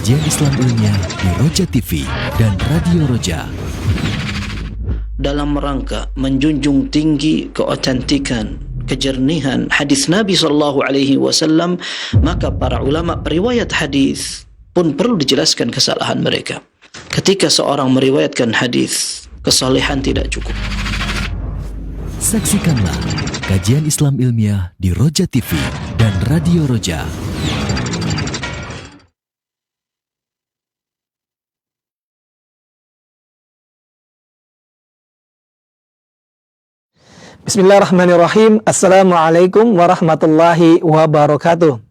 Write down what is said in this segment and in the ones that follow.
kajian Islam ilmiah di Roja TV dan Radio Roja. Dalam rangka menjunjung tinggi keotentikan, kejernihan hadis Nabi SAW, maka para ulama periwayat hadis pun perlu dijelaskan kesalahan mereka. Ketika seorang meriwayatkan hadis, kesalehan tidak cukup. Saksikanlah kajian Islam ilmiah di Roja TV dan Radio Roja. Bismillahirrahmanirrahim. Assalamualaikum warahmatullahi wabarakatuh.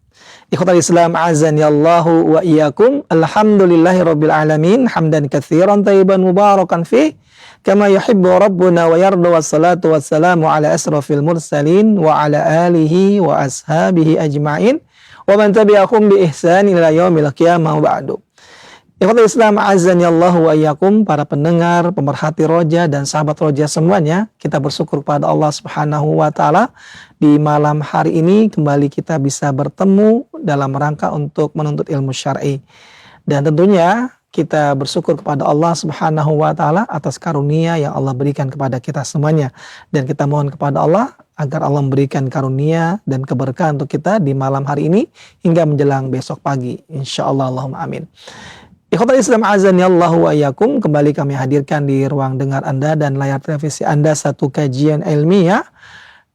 Ikhwatal Islam azani Allahu wa iyyakum. Alhamdulillahirabbil alamin, hamdan katsiran thayyiban mubarakan fih, kama yuhibbu rabbuna wa yarda, wassalatu wassalamu ala asrafil mursalin wa ala alihi wa ashabihi ajma'in wa man tabi'ahum bi ihsan ila yaumil qiyamah wa ba'du. Ikhwatul Islam azani Allahu wa iyyakum, para pendengar, pemerhati Roja dan sahabat Roja semuanya, kita bersyukur kepada Allah Subhanahu wa taala di malam hari ini kembali kita bisa bertemu dalam rangka untuk menuntut ilmu syar'i. Dan tentunya kita bersyukur kepada Allah Subhanahu wa taala atas karunia yang Allah berikan kepada kita semuanya, dan kita mohon kepada Allah agar Allah memberikan karunia dan keberkahan untuk kita di malam hari ini hingga menjelang besok pagi, insyaallah, Allahumma amin. Ikhwatal Islam azani Allahu wa iyyakum, kembali kami hadirkan di ruang dengar Anda dan layar televisi Anda satu kajian ilmiah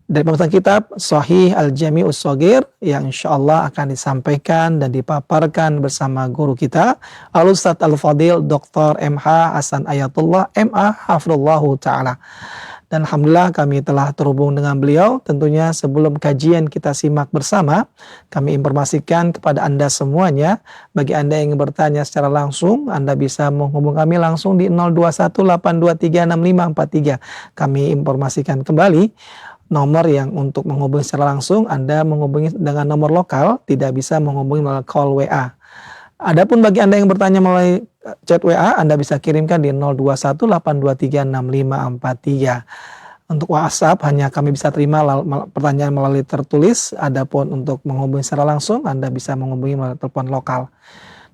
dari pembahasan kitab Shahih Al-Jami'us Shaghir yang insyaallah akan disampaikan dan dipaparkan bersama guru kita Al-Ustadz Al-Fadil Dr. MH Hasan Ayatullah MA Hafizallahu Ta'ala. Dan alhamdulillah kami telah terhubung dengan beliau. Tentunya sebelum kajian kita simak bersama, kami informasikan kepada Anda semuanya, bagi Anda yang ingin bertanya secara langsung, Anda bisa menghubungi kami langsung di 0218236543. Kami informasikan kembali nomor yang untuk menghubungi secara langsung, Anda menghubungi dengan nomor lokal, tidak bisa menghubungi melalui call WA. Adapun bagi Anda yang bertanya melalui chat WA, Anda bisa kirimkan di 0218236543. Untuk WhatsApp hanya kami bisa terima pertanyaan melalui tertulis. Adapun untuk menghubungi secara langsung, Anda bisa menghubungi melalui telepon lokal.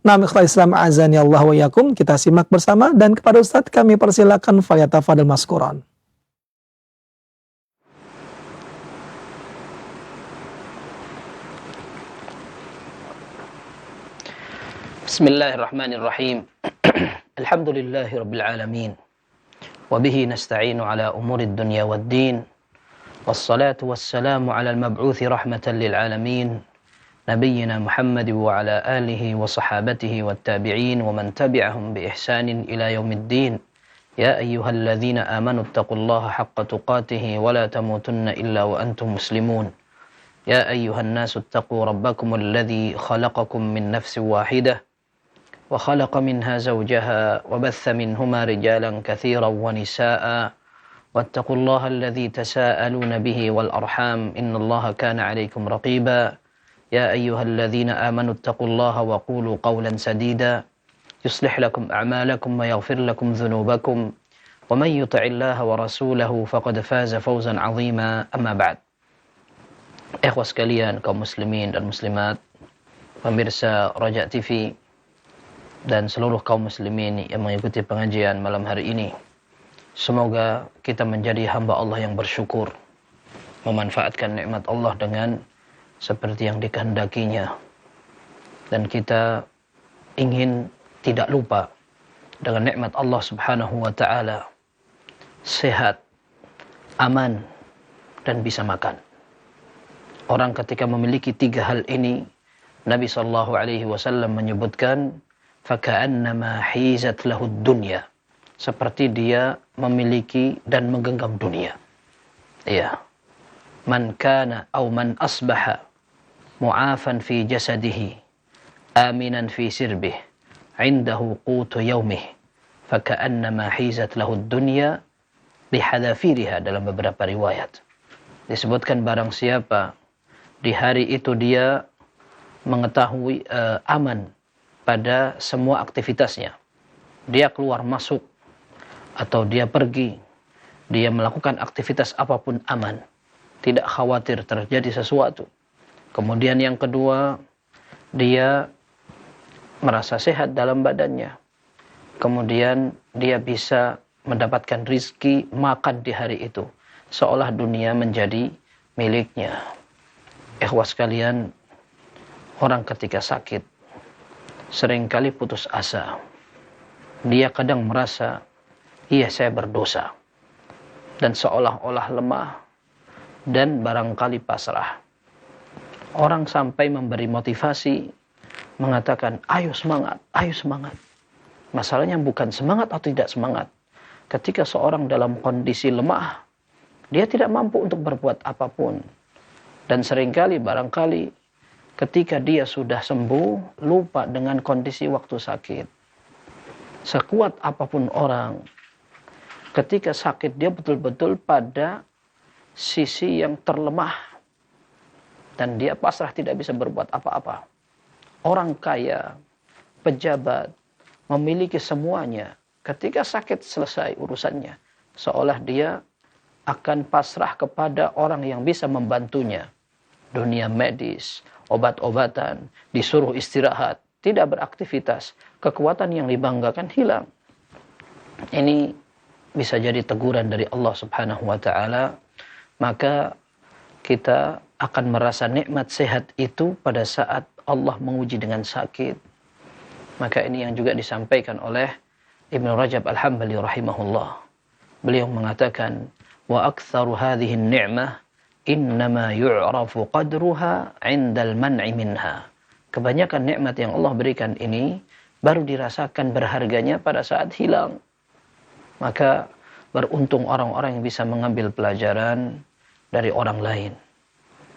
Nah, ikhwatal Islam azani Allah wa iyyakum, kita simak bersama, dan kepada Ustadz kami persilakan falyatafadhal maskuran. Bismillahirrahmanirrahim. Alhamdulillahi rabbil alamin. Wa bihi nasta'inu ala umurid dunya waddin. Wassalatu wassalamu ala al-mab'uthi rahmatan lil alamin. Nabiyyina Muhammad wa ala alihi wa sahabatihi wattabi'in wa man tabi'ahum bi ihsanin ila yaumiddin. Ya ayyuhalladzina amanu taqullaha haqqa tuqatih wa la tamutunna illa wa antum muslimun. Ya ayyuhan nasu taqu rabbakum alladzi khalaqakum min nafsin wahidah وخلق منها زوجها وبث منهما رجالا كثيرا ونساء واتقوا الله الذي تساءلون به والأرحام إن الله كان عليكم رقيبا يا أيها الذين آمنوا اتقوا الله وقولوا قولا سديدا يصلح لكم أعمالكم ويغفر لكم ذنوبكم ومن يطع الله ورسوله فقد فاز فوزا عظيما أما بعد. Ikhwas sekalian, kaum muslimin dan muslimat, pemirsa Roja TV dan seluruh kaum muslimin yang mengikuti pengajian malam hari ini, semoga kita menjadi hamba Allah yang bersyukur, memanfaatkan nikmat Allah dengan seperti yang dikehendakinya, dan kita ingin tidak lupa dengan nikmat Allah Subhanahu wa taala, sehat, aman, dan bisa makan. Orang ketika memiliki tiga hal ini, Nabi SAW menyebutkan faka'annama hizat lahud dunya, seperti dia memiliki dan menggenggam dunia. Ya. Man kana aw man asbaha mu'afan fi jasadihi aminan fi sirbih indahu qutu yaumih faka'annama hizat lahud dunya bihadafiriha. Dalam beberapa riwayat disebutkan barang siapa di hari itu dia mengetahui aman pada semua aktivitasnya, dia keluar masuk atau dia pergi, dia melakukan aktivitas apapun aman, tidak khawatir terjadi sesuatu. Kemudian yang kedua, dia merasa sehat dalam badannya. Kemudian dia bisa mendapatkan rizki makan di hari itu, seolah dunia menjadi miliknya. Ikhwah sekalian, orang ketika sakit seringkali putus asa. Dia kadang merasa, iya saya berdosa, dan seolah-olah lemah dan barangkali pasrah. Orang sampai memberi motivasi, mengatakan, ayo semangat, ayo semangat. Masalahnya bukan semangat atau tidak semangat. Ketika seorang dalam kondisi lemah, dia tidak mampu untuk berbuat apapun. Dan seringkali barangkali ketika dia sudah sembuh, lupa dengan kondisi waktu sakit. Sekuat apapun orang, ketika sakit dia betul-betul pada sisi yang terlemah. Dan dia pasrah tidak bisa berbuat apa-apa. Orang kaya, pejabat, memiliki semuanya. Ketika sakit selesai urusannya, seolah dia akan pasrah kepada orang yang bisa membantunya. Dunia medis, obat-obatan, disuruh istirahat, tidak beraktivitas, kekuatan yang dibanggakan hilang. Ini bisa jadi teguran dari Allah Subhanahu wa taala. Maka kita akan merasa nikmat sehat itu pada saat Allah menguji dengan sakit. Maka ini yang juga disampaikan oleh Ibnu Rajab Al-Hambali rahimahullah. Beliau mengatakan, wa aktsaru hadhihi an-ni'mah innama yu'rafu qadruha 'indal man'i minha. Kebanyakan nikmat yang Allah berikan ini baru dirasakan berharganya pada saat hilang. Maka beruntung orang-orang yang bisa mengambil pelajaran dari orang lain.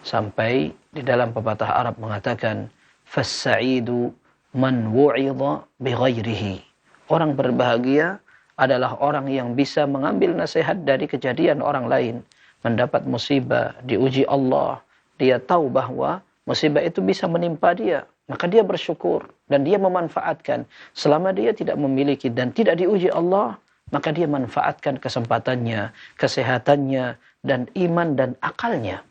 Sampai di dalam pepatah Arab mengatakan, fas-sa'idu man wu'idha bighairihi. Orang berbahagia adalah orang yang bisa mengambil nasihat dari kejadian orang lain. Mendapat musibah, diuji Allah, dia tahu bahwa musibah itu bisa menimpa dia, maka dia bersyukur dan dia memanfaatkan. Selama dia tidak memiliki dan tidak diuji Allah, maka dia manfaatkan kesempatannya, kesehatannya, dan iman dan akalnya.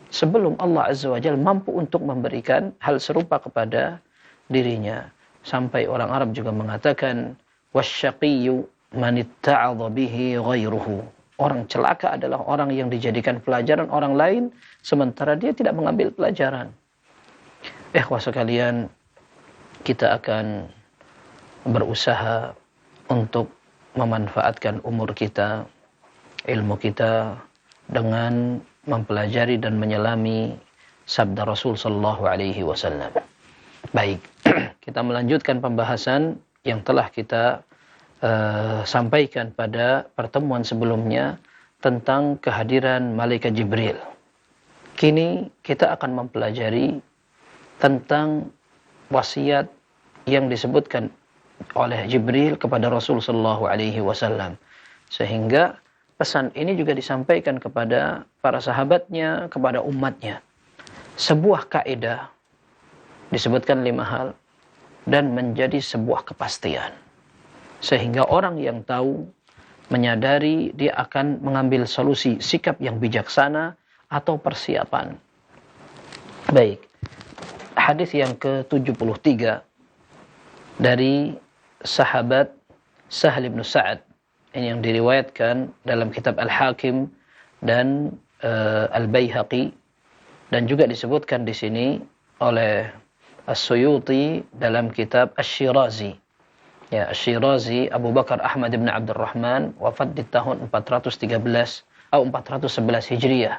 Sebelum Allah Azza wa Jalla mampu untuk memberikan hal serupa kepada dirinya. Sampai orang Arab juga mengatakan, wasyaqiyyu man itta'adha bihi ghairuhu. Orang celaka adalah orang yang dijadikan pelajaran orang lain, sementara dia tidak mengambil pelajaran. Ikhwah sekalian, kita akan berusaha untuk memanfaatkan umur kita, ilmu kita, dengan mempelajari dan menyelami sabda Rasul sallallahu alaihi wasallam. Baik, kita melanjutkan pembahasan yang telah kita sampaikan pada pertemuan sebelumnya tentang kehadiran Malaikat Jibril. Kini kita akan mempelajari tentang wasiat yang disebutkan oleh Jibril kepada Rasul sallallahu alaihi wasallam. Sehingga pesan ini juga disampaikan kepada para sahabatnya, kepada umatnya. Sebuah kaidah disebutkan 5 hal dan menjadi sebuah kepastian. Sehingga orang yang tahu, menyadari, dia akan mengambil solusi, sikap yang bijaksana atau persiapan. Baik, hadis yang ke-73 dari sahabat Sahal bin Sa'ad, ini yang diriwayatkan dalam kitab Al-Hakim dan Al-Baihaqi, dan juga disebutkan di sini oleh As-Suyuti dalam kitab Asy-Syirazi. Ya, Asy-Syirazi Abu Bakar Ahmad bin Abdurrahman wafat di tahun 411 Hijriah.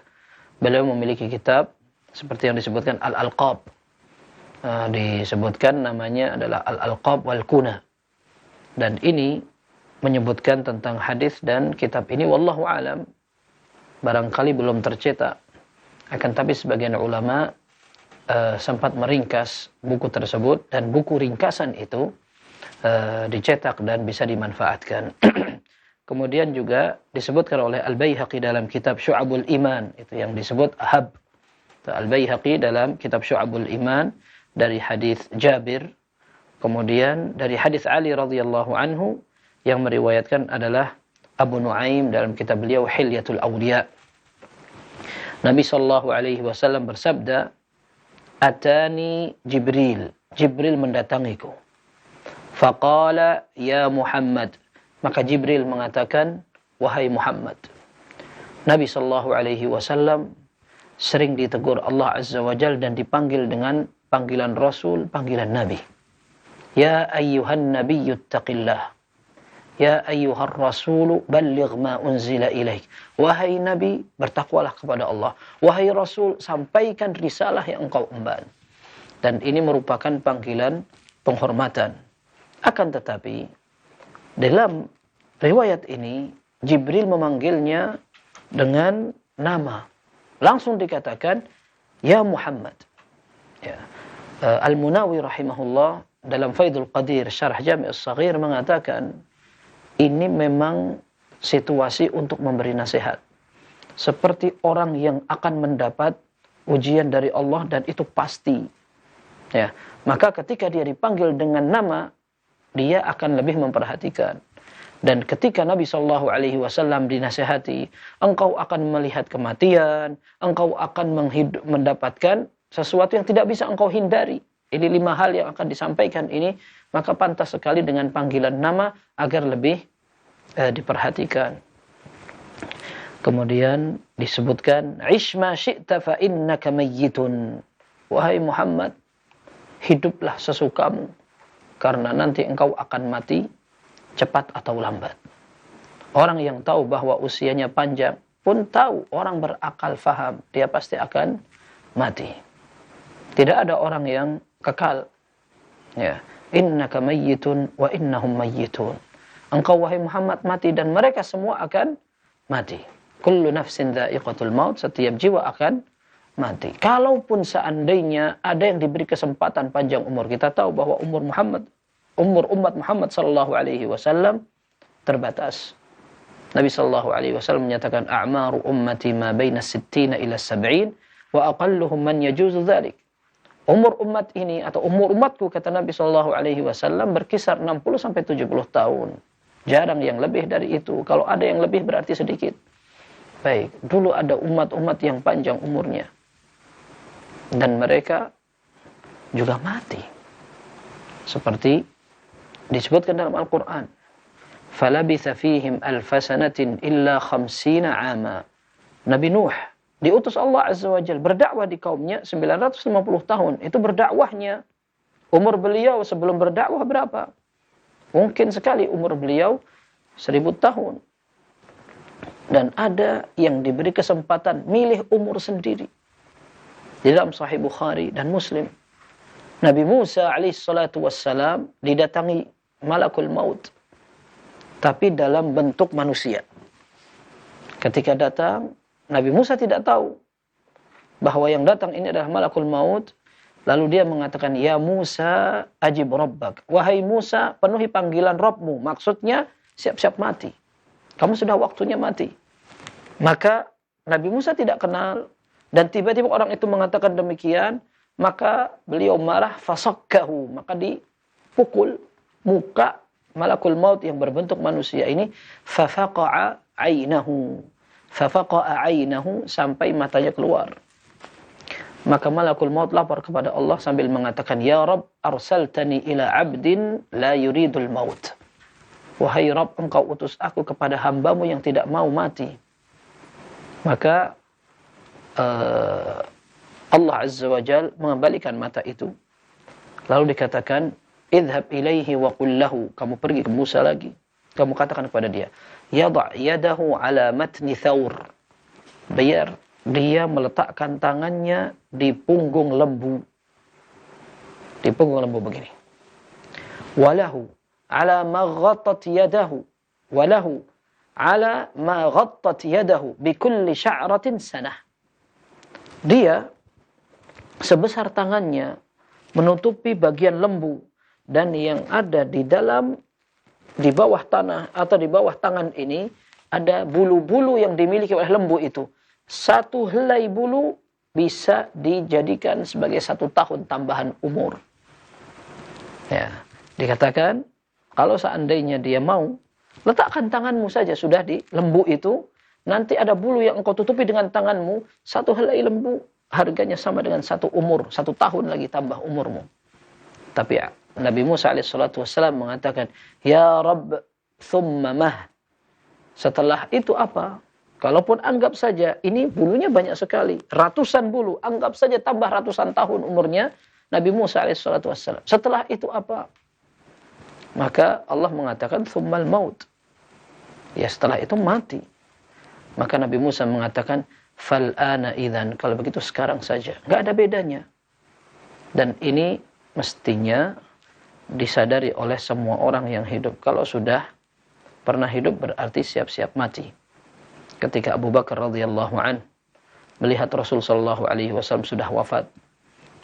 Beliau memiliki kitab seperti yang disebutkan Al-Alqab. Disebutkan namanya adalah Al-Alqab wal Kuna. Dan ini menyebutkan tentang hadis, dan kitab ini wallahu alam barangkali belum tercetak. Akan tapi sebagian ulama sempat meringkas buku tersebut, dan buku ringkasan itu dicetak dan bisa dimanfaatkan. Kemudian juga disebutkan oleh Al-Baihaqi dalam kitab Syu'abul Iman, itu yang disebut Hab. Al-Baihaqi dalam kitab Syu'abul Iman dari hadis Jabir, kemudian dari hadis Ali radhiyallahu anhu, yang meriwayatkan adalah Abu Nuaim dalam kitab beliau Hilyatul Awliya. Nabi sallallahu alaihi wasallam bersabda, "Atani Jibril." Jibril mendatangiku. Faqala ya Muhammad. Maka Jibril mengatakan, wahai Muhammad. Nabi sallallahu alaihi wasallam sering ditegur Allah Azza wa Jalla dan dipanggil dengan panggilan Rasul, panggilan Nabi. Ya ayyuhan nabiyyu ittaqillah. Ya ayyuhar rasulu balligh ma unzila ilaik. Wahai Nabi, bertakwalah kepada Allah. Wahai Rasul, sampaikan risalah yang engkau emban. Dan ini merupakan panggilan penghormatan. Akan tetapi, dalam riwayat ini, Jibril memanggilnya dengan nama. Langsung dikatakan, ya Muhammad. Ya. Al-Munawi rahimahullah dalam Faidul Qadir Syarah Jami' As-Saghir mengatakan ini memang situasi untuk memberi nasihat. Seperti orang yang akan mendapat ujian dari Allah dan itu pasti. Ya, maka ketika dia dipanggil dengan nama, dia akan lebih memperhatikan. Dan ketika Nabi Shallallahu Alaihi Wasallam dinasihati, engkau akan melihat kematian, engkau akan mendapatkan sesuatu yang tidak bisa engkau hindari. Ini 5 hal yang akan disampaikan ini, maka pantas sekali dengan panggilan nama agar lebih diperhatikan. Kemudian disebutkan, "Ish ma syi'ta fa innaka mayyitun." Wahai Muhammad, hiduplah sesukamu karena nanti engkau akan mati cepat atau lambat. Orang yang tahu bahwa usianya panjang pun tahu, orang berakal faham, dia pasti akan mati. Tidak ada orang yang kekal. Ya, innaka mayyitun wa innahum mayyitun. Engkau wahai Muhammad mati dan mereka semua akan mati. Kullu nafsin dha'iqatul maut, setiap jiwa akan mati. Kalaupun seandainya ada yang diberi kesempatan panjang umur, kita tahu bahwa umur umat Muhammad sallallahu alaihi wasallam terbatas. Nabi sallallahu alaihi wasallam menyatakan a'maru ummati ma baina 60 ila 70 wa aqalluhum man yajuzu dzalik. Umur umat ini atau umur umatku, kata Nabi sallallahu alaihi wasallam, berkisar 60 sampai 70 tahun. Jarang yang lebih dari itu. Kalau ada yang lebih berarti sedikit. Baik, dulu ada umat-umat yang panjang umurnya. Dan mereka juga mati. Seperti disebutkan dalam Al-Quran. فَلَبِثَ فِيهِمْ أَلْفَ سَنَةٍ إِلَّا 50 عَامًا. Nabi Nuh diutus Allah Azza wa Jalla berdakwah di kaumnya 950 tahun. Itu berdakwahnya. Umur beliau sebelum berdakwah berapa? Mungkin sekali umur beliau 1000 tahun. Dan ada yang diberi kesempatan milih umur sendiri. Di dalam Sahih Bukhari dan Muslim, Nabi Musa alaihissalatu wassalam didatangi malakul maut, tapi dalam bentuk manusia. Ketika datang, Nabi Musa tidak tahu bahwa yang datang ini adalah malakul maut. Lalu dia mengatakan, ya Musa ajib rabbak. Wahai Musa, penuhi panggilan Rabbmu. Maksudnya, siap-siap mati. Kamu sudah waktunya mati. Maka Nabi Musa tidak kenal. Dan tiba-tiba orang itu mengatakan demikian. Maka beliau marah, fasakkahu. Maka dipukul muka malakul maut yang berbentuk manusia ini. Fafaqa'a ainahu. Fafaqa'a ainahu sampai matanya keluar. Maka malakul maut lapor kepada Allah sambil mengatakan, ya Rabb, arsaltani ila abdin la yuridul maut. Wahai Rabb, engkau utus aku kepada hambamu yang tidak mau mati. Maka Allah Azza wa Jal mengembalikan mata itu. Lalu dikatakan, idhab ilaihi wa qul lahu. Kamu pergi ke Musa lagi. Kamu katakan kepada dia, yada' yadahu ala matni thawr. Biar dia meletakkan tangannya di punggung lembu. Di punggung lembu begini. Walahu ala ma ghattat yadahu. Walahu ala ma ghattat yadahu bikulli sya'ratin sanah. Dia sebesar tangannya menutupi bagian lembu, dan yang ada di bawah tanah atau di bawah tangan ini ada bulu-bulu yang dimiliki oleh lembu itu. Satu helai bulu bisa dijadikan sebagai 1 tahun tambahan umur. Ya, dikatakan kalau seandainya dia mau, letakkan tanganmu saja sudah di lembu itu. Nanti ada bulu yang engkau tutupi dengan tanganmu. 1 helai lembu harganya sama dengan 1 umur. 1 tahun lagi tambah umurmu. Tapi Nabi Musa alaihissalatu wassalam mengatakan, "Ya Rabb, thumma mah?" Setelah itu apa? Kalaupun anggap saja ini bulunya banyak sekali, ratusan bulu, anggap saja tambah ratusan tahun umurnya Nabi Musa alaihissalatu wassalam. Setelah itu apa? Maka Allah mengatakan tsummal maut. Ya, setelah itu mati. Maka Nabi Musa mengatakan, "Fal ana idzan." Kalau begitu sekarang saja. Enggak ada bedanya. Dan ini mestinya disadari oleh semua orang yang hidup. Kalau sudah pernah hidup berarti siap-siap mati. Ketika Abu Bakar radhiyallahu an melihat Rasul sallallahu alaihi wasallam sudah wafat,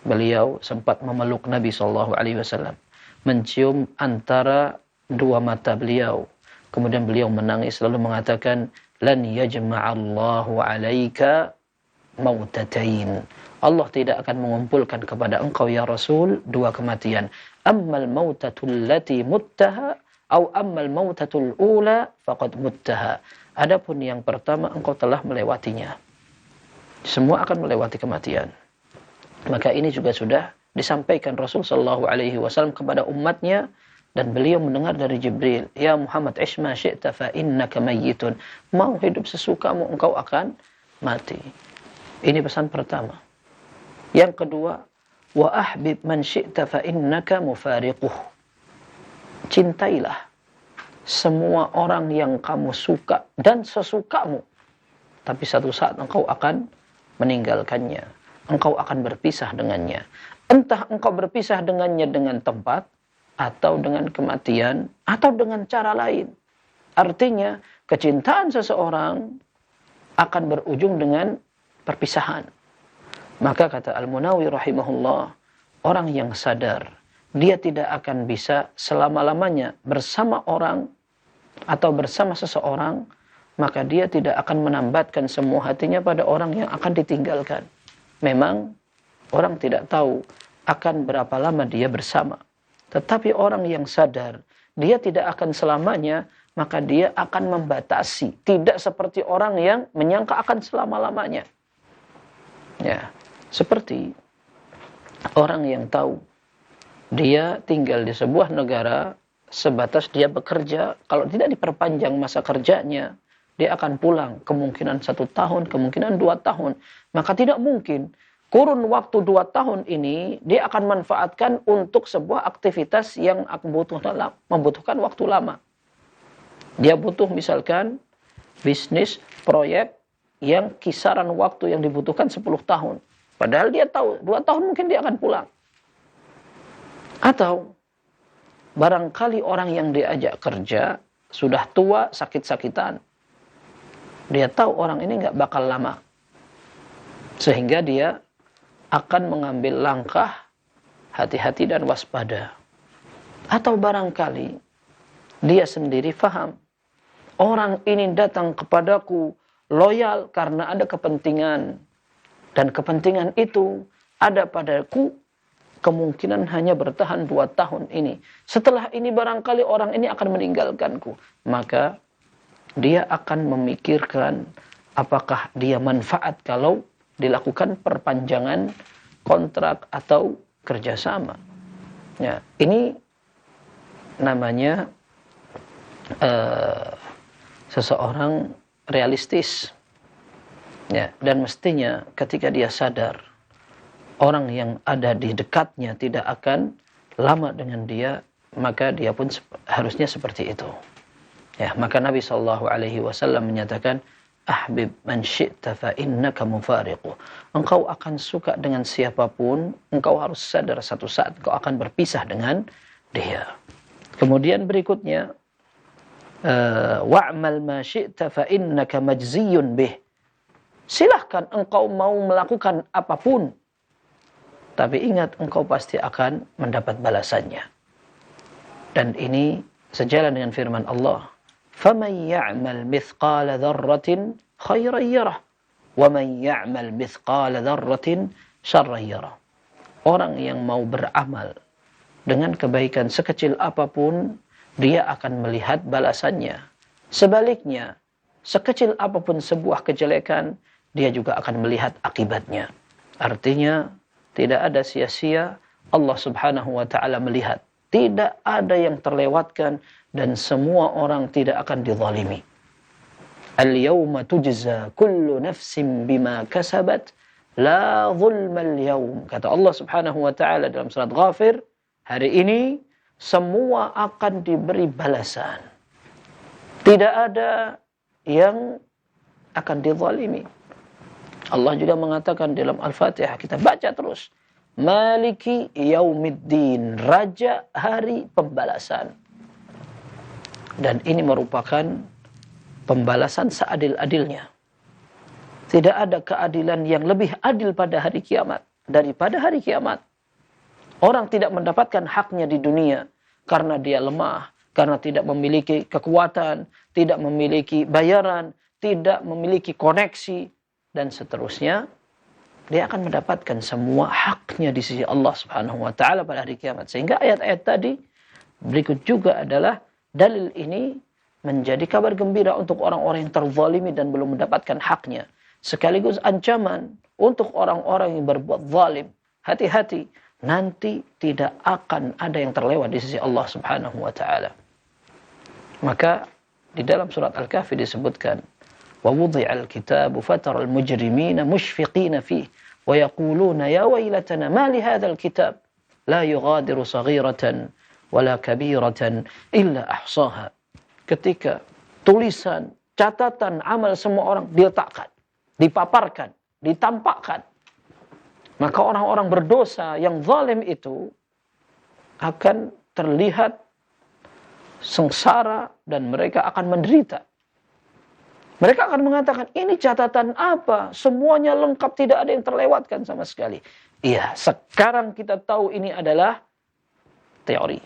beliau sempat memeluk Nabi sallallahu alaihi wasallam, mencium antara dua mata beliau. Kemudian beliau menangis lalu mengatakan, "Lan yajma'allahu 'alaika mautatain." Allah tidak akan mengumpulkan kepada engkau ya Rasul dua kematian. Ammal mautatul lati muttaha au ammal mautatul ula faqad muttaha. Adapun yang pertama engkau telah melewatinya. Semua akan melewati kematian. Maka ini juga sudah disampaikan Rasul sallallahu alaihi wasallam kepada umatnya dan beliau mendengar dari Jibril, "Ya Muhammad, isma syi'ta fa innaka mayyitun." Mau hidup sesukamu engkau akan mati. Ini pesan pertama. Yang kedua, wa ahbib man syi'ta fa innaka mufariquh. Cintailah semua orang yang kamu suka dan sesukamu. Tapi satu saat engkau akan meninggalkannya. Engkau akan berpisah dengannya. Entah engkau berpisah dengannya dengan tempat, atau dengan kematian, atau dengan cara lain. Artinya, kecintaan seseorang akan berujung dengan perpisahan. Maka kata Al-Munawi rahimahullah, orang yang sadar, dia tidak akan bisa selama-lamanya bersama orang atau bersama seseorang, maka dia tidak akan menambatkan semua hatinya pada orang yang akan ditinggalkan. Memang orang tidak tahu akan berapa lama dia bersama. Tetapi orang yang sadar, dia tidak akan selamanya, maka dia akan membatasi. Tidak seperti orang yang menyangka akan selama-lamanya. Ya, seperti orang yang tahu dia tinggal di sebuah negara sebatas dia bekerja. Kalau tidak diperpanjang masa kerjanya, dia akan pulang. Kemungkinan 1 tahun, kemungkinan 2 tahun. Maka tidak mungkin kurun waktu 2 tahun ini dia akan manfaatkan untuk sebuah aktivitas yang membutuhkan waktu lama. Dia butuh misalkan bisnis, proyek yang kisaran waktu yang dibutuhkan 10 tahun. Padahal dia tahu 2 tahun mungkin dia akan pulang. Atau barangkali orang yang diajak kerja sudah tua, sakit-sakitan. Dia tahu orang ini nggak bakal lama. Sehingga dia akan mengambil langkah hati-hati dan waspada. Atau barangkali dia sendiri faham, orang ini datang kepadaku loyal karena ada kepentingan. Dan kepentingan itu ada padaku kemungkinan hanya bertahan 2 tahun ini. Setelah ini barangkali orang ini akan meninggalkanku. Maka dia akan memikirkan apakah dia manfaat kalau dilakukan perpanjangan kontrak atau kerjasama. Ya, ini namanya seseorang realistis. Ya, dan mestinya ketika dia sadar orang yang ada di dekatnya tidak akan lama dengan dia, maka dia pun harusnya seperti itu. Ya, maka Nabi SAW menyatakan, "Ahbib man syi'ta fa innaka mufariquh." Engkau akan suka dengan siapapun, engkau harus sadar satu saat engkau akan berpisah dengan dia. Kemudian berikutnya, wa'mal ma syi'ta fa innaka majziyun bih. Silahkan engkau mau melakukan apapun, tapi ingat engkau pasti akan mendapat balasannya. Dan ini sejalan dengan firman Allah, "Faman ya'mal mithqala dzarratin khairan yarah, wa man ya'mal mithqala dzarratin syarran yarah." Orang yang mau beramal dengan kebaikan sekecil apapun, dia akan melihat balasannya. Sebaliknya, sekecil apapun sebuah kejelekan, dia juga akan melihat akibatnya. Artinya, tidak ada sia-sia Allah Subhanahu wa ta'ala melihat. Tidak ada yang terlewatkan dan semua orang tidak akan dizalimi. Al-yawma tujza kullu nafsin bima kasabat la zulma al-yawm. Kata Allah Subhanahu wa taala dalam surat Ghafir, hari ini semua akan diberi balasan. Tidak ada yang akan dizalimi. Allah juga mengatakan dalam Al-Fatihah, kita baca terus, Maliki Yaumiddin, Raja Hari Pembalasan. Dan ini merupakan pembalasan seadil-adilnya. Tidak ada keadilan yang lebih adil pada hari kiamat daripada hari kiamat. Orang tidak mendapatkan haknya di dunia karena dia lemah, karena tidak memiliki kekuatan, tidak memiliki bayaran, tidak memiliki koneksi, dan seterusnya. Dia akan mendapatkan semua haknya di sisi Allah Subhanahu wa taala pada hari kiamat. Sehingga ayat-ayat tadi berikut juga adalah dalil ini menjadi kabar gembira untuk orang-orang yang terzalimi dan belum mendapatkan haknya. Sekaligus ancaman untuk orang-orang yang berbuat zalim. Hati-hati, nanti tidak akan ada yang terlewat di sisi Allah Subhanahu wa taala. Maka di dalam surat Al-Kahfi disebutkan, وَوُضِعَ الْكِتَابُ فَتَرَى الْمُجْرِمِينَ مُشْفِقِينَ فِيهِ وَيَقُولُونَ يَا وَيْلَتَنَا مَا لِهَذَا الْكِتَابِ لَا يُغَادِرُ صَغِيرَةً وَلَا كَبِيرَةً إِلَّا أَحْصَاهَا. Ketika tulisan, catatan amal semua orang diletakkan, dipaparkan, ditampakkan, maka orang-orang berdosa yang zalim itu akan terlihat sengsara dan mereka akan menderita. Mereka akan mengatakan, ini catatan apa? Semuanya lengkap, tidak ada yang terlewatkan sama sekali. Iya, sekarang kita tahu ini adalah teori.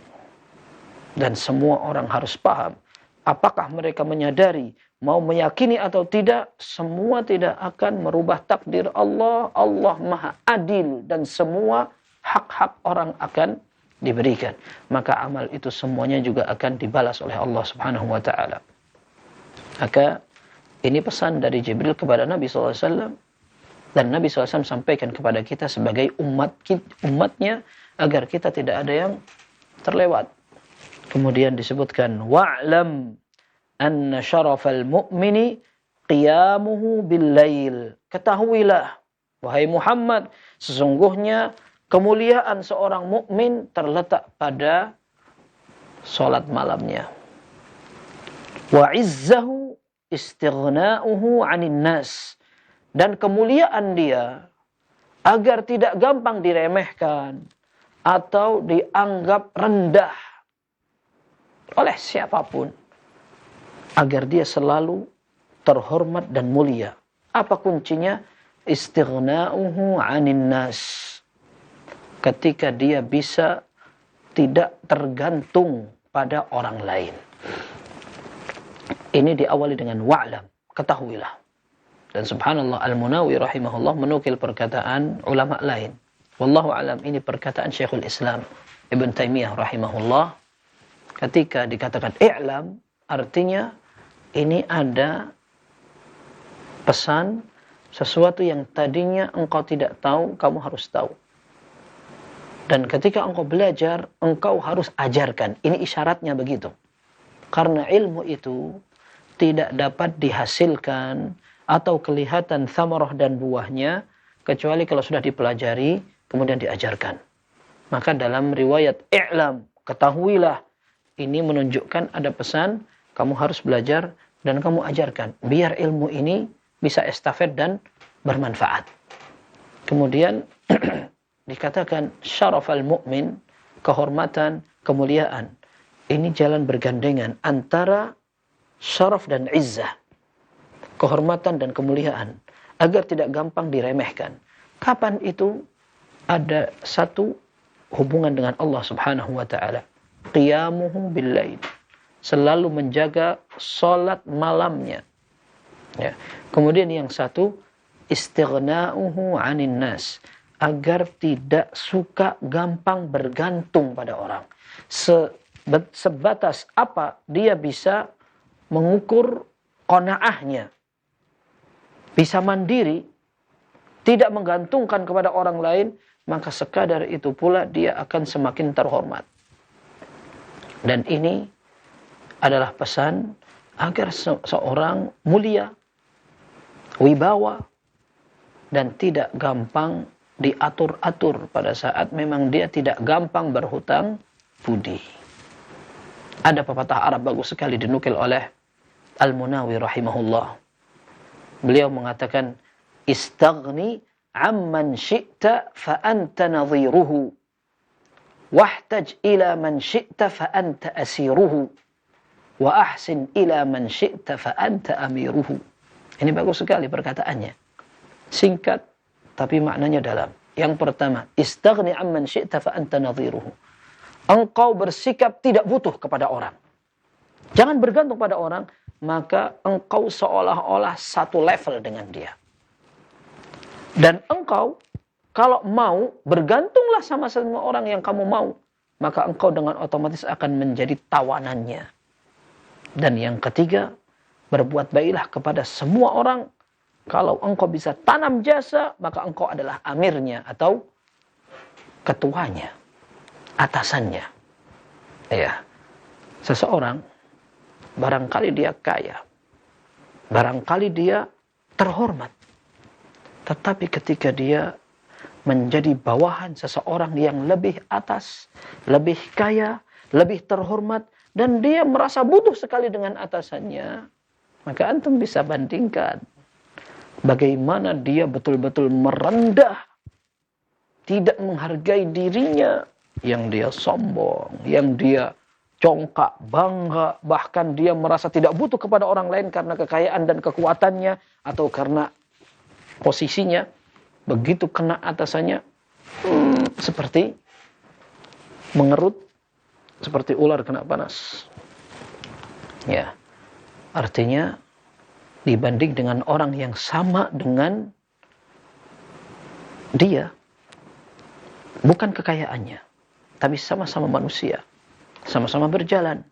Dan semua orang harus paham. Apakah mereka menyadari, mau meyakini atau tidak, semua tidak akan merubah takdir Allah. Allah Maha Adil dan semua hak-hak orang akan diberikan. Maka amal itu semuanya juga akan dibalas oleh Allah Subhanahu wa taala. Maka ini pesan dari Jibril kepada Nabi SAW. Dan Nabi SAW sampaikan kepada kita sebagai umatnya agar kita tidak ada yang terlewat. Kemudian disebutkan, wa'lam anna syarafal mu'mini qiyamuhu bil-lail. Ketahuilah, wahai Muhammad, sesungguhnya kemuliaan seorang mukmin terletak pada salat malamnya. Wa izzahu istighna'uhu 'anil nas, dan kemuliaan dia agar tidak gampang diremehkan atau dianggap rendah oleh siapapun, agar dia selalu terhormat dan mulia. Apa kuncinya? Istighna'uhu 'anil nas, ketika dia bisa tidak tergantung pada orang lain. Ini diawali dengan wa'lam, ketahuilah. Dan subhanallah, Al-Munawi rahimahullah menukil perkataan ulama lain. Wallahu alam, ini perkataan Syekhul Islam Ibn Taimiyah rahimahullah. Ketika dikatakan i'lam, artinya ini ada pesan sesuatu yang tadinya engkau tidak tahu, kamu harus tahu. Dan ketika engkau belajar, engkau harus ajarkan. Ini isyaratnya begitu. Karena ilmu itu tidak dapat dihasilkan atau kelihatan thamarah dan buahnya kecuali kalau sudah dipelajari kemudian diajarkan. Maka dalam riwayat i'lam, ketahuilah, ini menunjukkan ada pesan kamu harus belajar dan kamu ajarkan biar ilmu ini bisa estafet dan bermanfaat. Kemudian dikatakan syarafal mu'min, kehormatan, kemuliaan. Ini jalan bergandengan antara syaraf dan izzah, kehormatan dan kemuliaan, agar tidak gampang diremehkan. Kapan itu? Ada satu hubungan dengan Allah Subhanahu wa taala. Qiyamuhu bil-lail, selalu menjaga salat malamnya. Ya. Kemudian yang satu, istighna'uhu 'anil nas, agar tidak suka gampang bergantung pada orang. Sebatas apa dia bisa mengukur qanaahnya, bisa mandiri, tidak menggantungkan kepada orang lain, maka sekadar itu pula dia akan semakin terhormat. Dan ini adalah pesan agar seorang mulia, wibawa, dan tidak gampang diatur-atur pada saat memang dia tidak gampang berhutang budi. Ada pepatah Arab bagus sekali dinukil oleh Al-Munawi rahimahullah. Beliau mengatakan, istaghni amman syi'ta fa anta nadhiruhu, wahtaj ila man syi'ta fa anta asiruhu, wa ahsin ila man syi'ta fa anta amiruhu. Ini bagus sekali perkataannya. Singkat tapi maknanya dalam. Yang pertama, istaghni amman syi'ta fa anta nadhiruhu. Engkau bersikap tidak butuh kepada orang. Jangan bergantung pada orang, maka engkau seolah-olah satu level dengan dia. Dan engkau kalau mau bergantunglah sama semua orang yang kamu mau, maka engkau dengan otomatis akan menjadi tawanannya. Dan yang ketiga, berbuat baiklah kepada semua orang. Kalau engkau bisa tanam jasa, maka engkau adalah amirnya atau ketuanya, atasannya. Ya. Seseorang barangkali dia kaya, barangkali dia terhormat, tetapi ketika dia menjadi bawahan seseorang yang lebih atas, lebih kaya, lebih terhormat, dan dia merasa butuh sekali dengan atasannya, maka antum bisa bandingkan bagaimana dia betul-betul merendah, tidak menghargai dirinya, yang dia sombong, yang dia congkak, bangga, bahkan dia merasa tidak butuh kepada orang lain karena kekayaan dan kekuatannya, atau karena posisinya. Begitu kena atasannya, seperti mengerut, seperti ular kena panas. Ya, artinya dibanding dengan orang yang sama dengan dia, bukan kekayaannya, tapi sama-sama manusia, sama-sama berjalan,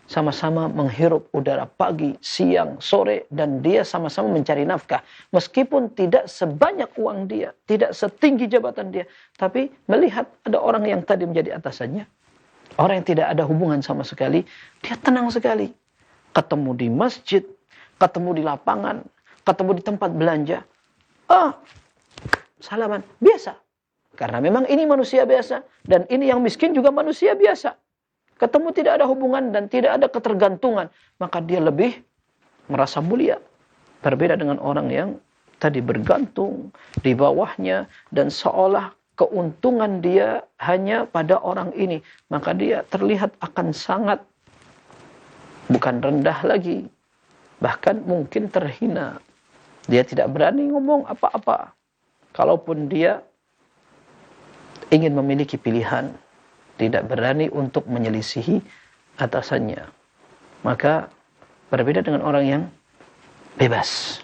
sama-sama menghirup udara pagi, siang, sore, dan dia sama-sama mencari nafkah. Meskipun tidak sebanyak uang dia, tidak setinggi jabatan dia, tapi melihat ada orang yang tadi menjadi atasannya, orang yang tidak ada hubungan sama sekali, dia tenang sekali. Ketemu di masjid, ketemu di lapangan, ketemu di tempat belanja, salaman, biasa. Karena memang ini manusia biasa, dan ini yang miskin juga manusia biasa. Ketemu tidak ada hubungan dan tidak ada ketergantungan, maka dia lebih merasa mulia. Berbeda dengan orang yang tadi bergantung di bawahnya dan seolah keuntungan dia hanya pada orang ini, maka dia terlihat akan sangat, bukan rendah lagi, bahkan mungkin terhina. Dia tidak berani ngomong apa-apa. Kalaupun dia ingin memiliki pilihan, tidak berani untuk menyelisihi atasannya. Maka berbeda dengan orang yang bebas.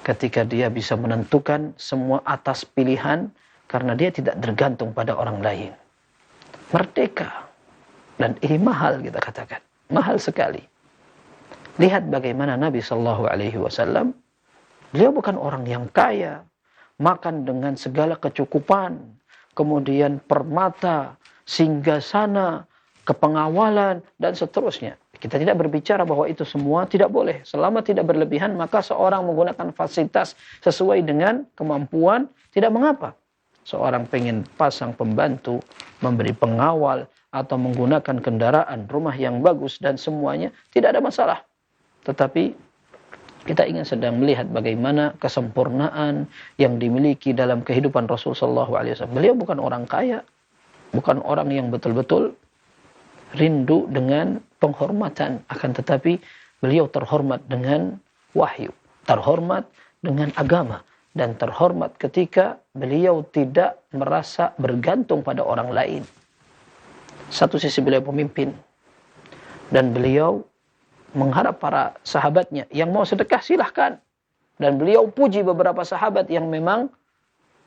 Ketika dia bisa menentukan semua atas pilihan, karena dia tidak tergantung pada orang lain. Merdeka. Dan ini mahal, kita katakan. Mahal sekali. Lihat bagaimana Nabi SAW, beliau bukan orang yang kaya, makan dengan segala kecukupan, kemudian permata, singgasana, kepengawalan, dan seterusnya. Kita tidak berbicara bahwa itu semua tidak boleh. Selama tidak berlebihan, maka seorang menggunakan fasilitas sesuai dengan kemampuan, tidak mengapa. Seorang pengen pasang pembantu, memberi pengawal, atau menggunakan kendaraan, rumah yang bagus, dan semuanya, tidak ada masalah. Tetapi kita ingin sedang melihat bagaimana kesempurnaan yang dimiliki dalam kehidupan Rasulullah SAW. Beliau bukan orang kaya, bukan orang yang betul-betul rindu dengan penghormatan, akan tetapi beliau terhormat dengan wahyu, terhormat dengan agama, dan terhormat ketika beliau tidak merasa bergantung pada orang lain. Satu sisi beliau pemimpin, dan beliau mengharap para sahabatnya yang mau sedekah silahkan, dan beliau puji beberapa sahabat yang memang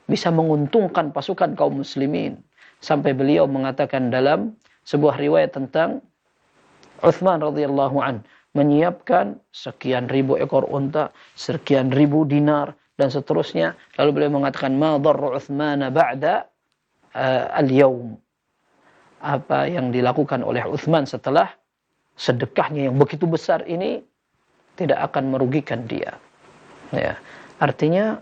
bisa menguntungkan pasukan kaum muslimin. Sampai beliau mengatakan dalam sebuah riwayat tentang Uthman radhiyallahu an, menyiapkan sekian ribu ekor unta, sekian ribu dinar, dan seterusnya. Lalu beliau mengatakan, ma dharra Uthman ba'da al-yawm. apa yang dilakukan oleh Utsman setelah sedekahnya yang begitu besar ini tidak akan merugikan dia. Ya, artinya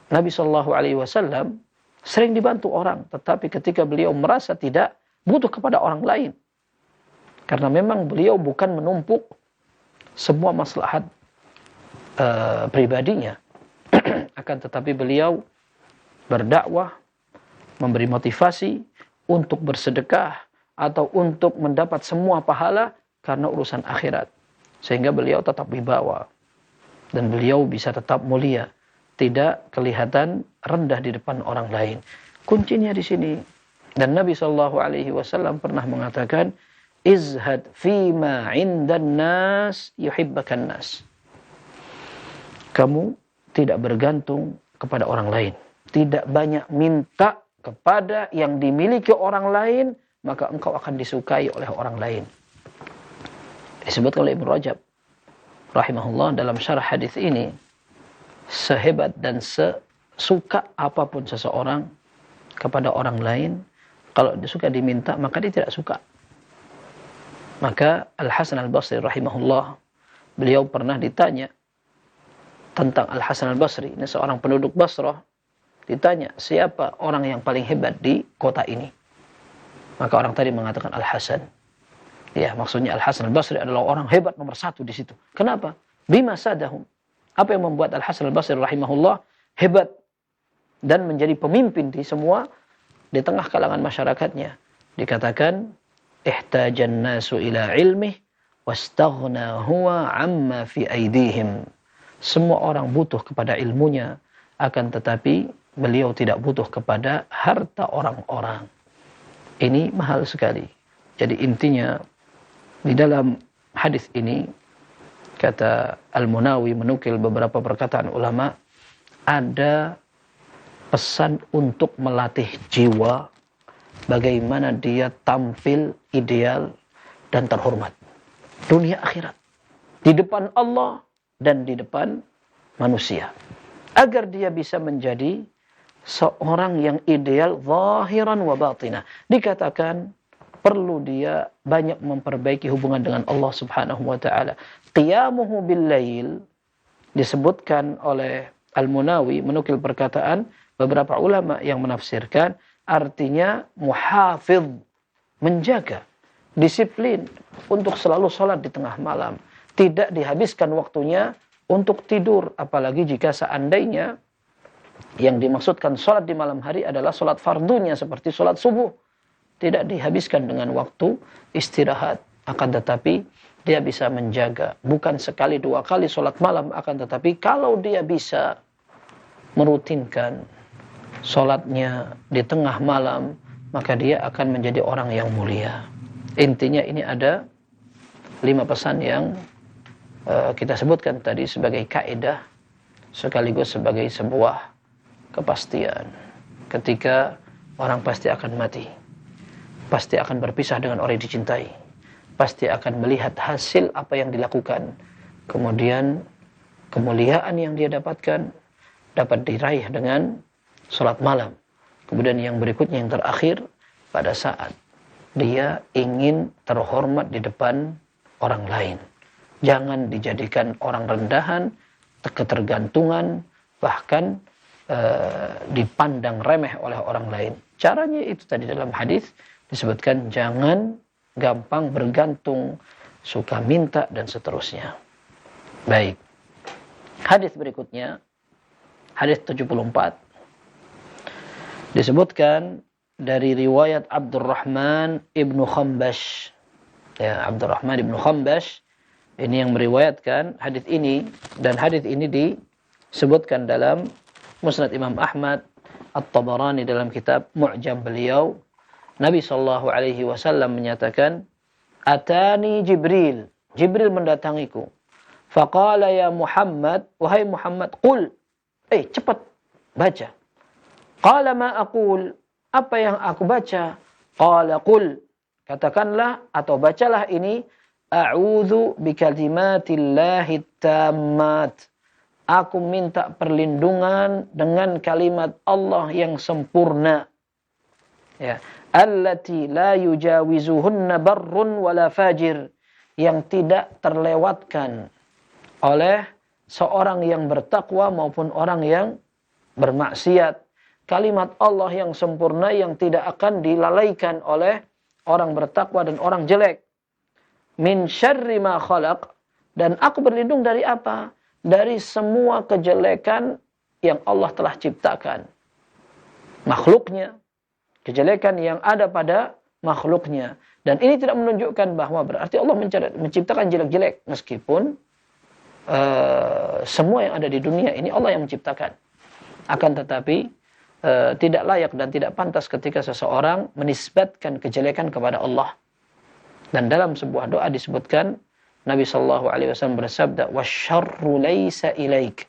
Nabi Shallallahu Alaihi Wasallam sering dibantu orang, tetapi ketika beliau merasa tidak butuh kepada orang lain, karena memang beliau bukan menumpuk semua maslahat pribadinya, akan tetapi beliau berdakwah, memberi motivasi untuk bersedekah atau untuk mendapat semua pahala karena urusan akhirat, sehingga beliau tetap wibawa dan beliau bisa tetap mulia, tidak kelihatan rendah di depan orang lain. Kuncinya di sini. Dan Nabi Shallallahu Alaihi Wasallam pernah mengatakan, izhad fima indan nas yuhibbakan nas. Kamu tidak bergantung kepada orang lain, tidak banyak minta kepada yang dimiliki orang lain, maka engkau akan disukai oleh orang lain. Disebutkan oleh Ibnu Rajab rahimahullah dalam syarah hadis ini, sehebat dan sesuka apapun seseorang kepada orang lain, kalau dia suka diminta maka dia tidak suka. Maka Al-Hasan Al-Basri rahimahullah, beliau pernah ditanya tentang Al-Hasan Al-Basri, ini seorang penduduk Basrah, ditanya siapa orang yang paling hebat di kota ini, maka orang tadi mengatakan Al-Hasan. Ya, maksudnya Al-Hasan Al-Basri adalah orang hebat nomor satu di situ. Kenapa? Bima sadahum. Apa yang membuat Al-Hasan Al-Basri rahimahullah hebat dan menjadi pemimpin di tengah kalangan masyarakatnya? Dikatakan, ihtajan nasu ila ilmih wastaghna huwa amma fi aidihim. Semua orang butuh kepada ilmunya, akan tetapi beliau tidak butuh kepada harta orang-orang. Ini mahal sekali. Jadi intinya di dalam hadis ini, kata Al-Munawi menukil beberapa perkataan ulama, ada pesan untuk melatih jiwa bagaimana dia tampil ideal dan terhormat dunia akhirat, di depan Allah dan di depan manusia, agar dia bisa menjadi seorang yang ideal zahiran wa batinah. Dikatakan perlu dia banyak memperbaiki hubungan dengan Allah Subhanahu wa taala. Qiyamuhu bil lail, disebutkan oleh Al-Munawi menukil perkataan beberapa ulama yang menafsirkan artinya muhafidh, menjaga disiplin untuk selalu sholat di tengah malam, tidak dihabiskan waktunya untuk tidur, apalagi jika seandainya yang dimaksudkan sholat di malam hari adalah sholat fardunya seperti sholat subuh, tidak dihabiskan dengan waktu istirahat, akan tetapi dia bisa menjaga, bukan sekali dua kali sholat malam, akan tetapi kalau dia bisa merutinkan sholatnya di tengah malam, maka dia akan menjadi orang yang mulia. Intinya ini ada 5 pesan yang kita sebutkan tadi sebagai kaidah, sekaligus sebagai sebuah kepastian. Ketika orang pasti akan mati, pasti akan berpisah dengan orang yang dicintai, pasti akan melihat hasil apa yang dilakukan, kemudian kemuliaan yang dia dapatkan dapat diraih dengan sholat malam. Kemudian yang berikutnya, yang terakhir, pada saat dia ingin terhormat di depan orang lain, jangan dijadikan orang rendahan, ketergantungan, bahkan dipandang remeh oleh orang lain. Caranya itu tadi dalam hadis disebutkan, jangan gampang bergantung, suka minta dan seterusnya. Baik. Hadis berikutnya, hadis 74, disebutkan dari riwayat Abdurrahman ibnu Khambash. Ya, Abdurrahman ibnu Khambash ini yang meriwayatkan hadis ini, dan hadis ini disebutkan dalam Musnad Imam Ahmad, At-Tabarani dalam kitab Mu'jam beliau. Nabi sallallahu alaihi wasallam menyatakan, "Atani Jibril, Jibril mendatangiku. Faqala ya Muhammad, wahai Muhammad, qul, cepat baca. Qala ma aqul, apa yang aku baca? Qala qul, katakanlah atau bacalah ini, a'udzu bikalimatillahi tammat. Aku minta perlindungan dengan kalimat Allah yang sempurna. Ya, allati la yujawizuhunna barrun wala fajir, yang tidak terlewatkan oleh seorang yang bertakwa maupun orang yang bermaksiat. Kalimat Allah yang sempurna yang tidak akan dilalaikan oleh orang bertakwa dan orang jelek. Min syarri ma khalaq, dan aku berlindung dari apa? Dari semua kejelekan yang Allah telah ciptakan. Makhluknya, kejelekan yang ada pada makhluknya. Dan ini tidak menunjukkan bahwa berarti Allah menciptakan jelek-jelek, meskipun semua yang ada di dunia ini Allah yang menciptakan. Akan tetapi tidak layak dan tidak pantas ketika seseorang menisbatkan kejelekan kepada Allah. Dan dalam sebuah doa disebutkan, Nabi SAW bersabda, wasyarru laysa ilaik,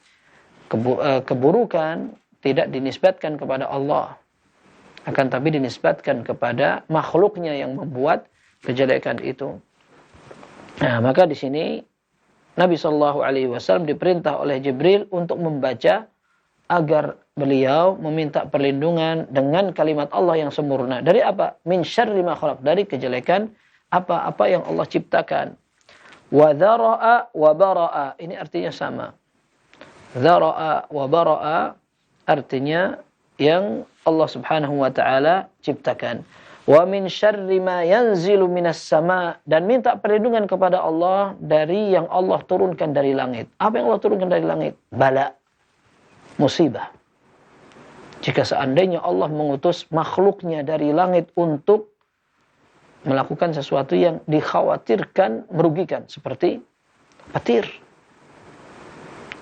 keburukan tidak dinisbatkan kepada Allah, akan tapi dinisbatkan kepada makhluknya yang membuat kejelekan itu. Nah, maka di sini Nabi SAW diperintah oleh Jibril untuk membaca agar beliau meminta perlindungan dengan kalimat Allah yang sempurna. Dari apa? Min syarri ma khalaq, dari kejelekan apa-apa yang Allah ciptakan. Wa dhara'a wa bara'a, ini artinya sama. Dhara'a wa bara'a artinya yang Allah Subhanahu wa taala ciptakan. Wa min syarri ma yanzilu minas sama, dan minta perlindungan kepada Allah dari yang Allah turunkan dari langit. Apa yang Allah turunkan dari langit? Bala, musibah. Jika seandainya Allah mengutus makhluknya dari langit untuk melakukan sesuatu yang dikhawatirkan merugikan, seperti petir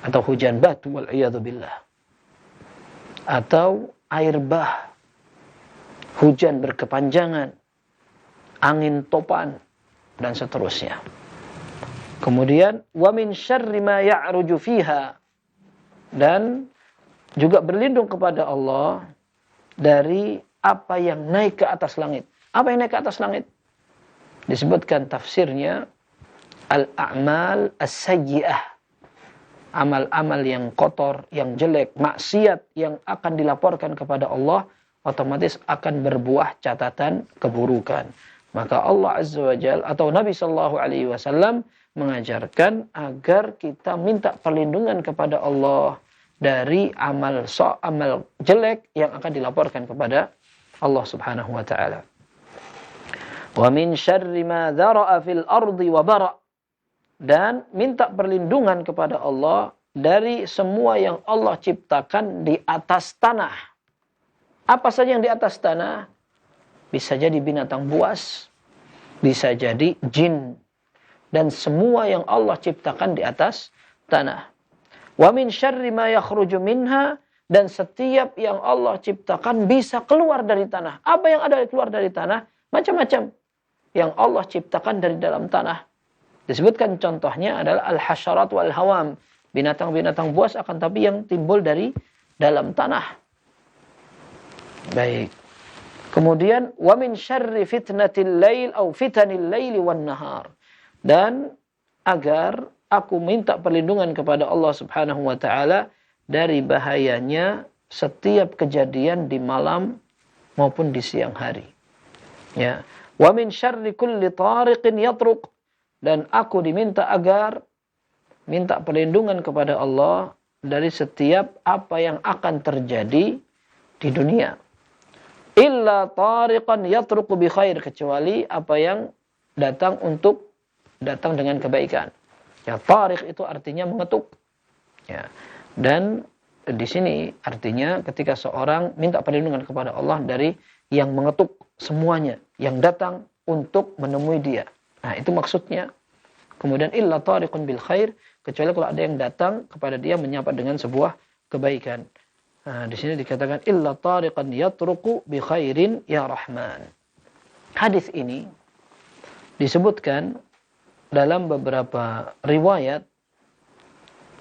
atau hujan batu wal'iyadzubillah, atau air bah, hujan berkepanjangan, angin topan, dan seterusnya. Kemudian wa min syarri ma ya'ruju fiha, dan juga berlindung kepada Allah dari apa yang naik ke atas langit. Apa yang naik ke atas langit? Disebutkan tafsirnya al-a'mal as-sayyi'ah, amal-amal yang kotor, yang jelek, maksiat yang akan dilaporkan kepada Allah, otomatis akan berbuah catatan keburukan. Maka Allah Azza wa Jalla atau Nabi sallallahu alaihi wasallam mengajarkan agar kita minta perlindungan kepada Allah dari amal jelek yang akan dilaporkan kepada Allah Subhanahu wa taala. Wa min syarri ma dzara'a fil ardi wa bara', dan minta perlindungan kepada Allah dari semua yang Allah ciptakan di atas tanah. Apa saja yang di atas tanah? Bisa jadi binatang buas, bisa jadi jin, dan semua yang Allah ciptakan di atas tanah. Wa min syarri ma yakhruju minha, dan setiap yang Allah ciptakan bisa keluar dari tanah. Apa yang ada keluar dari tanah? Macam-macam yang Allah ciptakan dari dalam tanah. Disebutkan contohnya adalah al-hasyarat wal hawam, binatang-binatang buas akan tapi yang timbul dari dalam tanah. Baik. Kemudian wa min syarri fitnatil lail au fitanil laili wan nahar, dan agar aku minta perlindungan kepada Allah Subhanahu wa taala dari bahayanya setiap kejadian di malam maupun di siang hari. Ya. Wa min syarri kulli tariqin yatruq, dan aku diminta agar minta perlindungan kepada Allah dari setiap apa yang akan terjadi di dunia. Illa tariqan yatruqu bi khair, kecuali apa yang datang dengan kebaikan. Ya, tariq itu artinya mengetuk. Ya. Dan di sini artinya ketika seorang minta perlindungan kepada Allah dari yang mengetuk semuanya, yang datang untuk menemui dia. Nah, itu maksudnya. Kemudian illa tariqun bil khair, kecuali kalau ada yang datang kepada dia menyapa dengan sebuah kebaikan. Nah, di sini dikatakan illa tariqan yatruqu bi khairin ya rahman. Hadis ini disebutkan dalam beberapa riwayat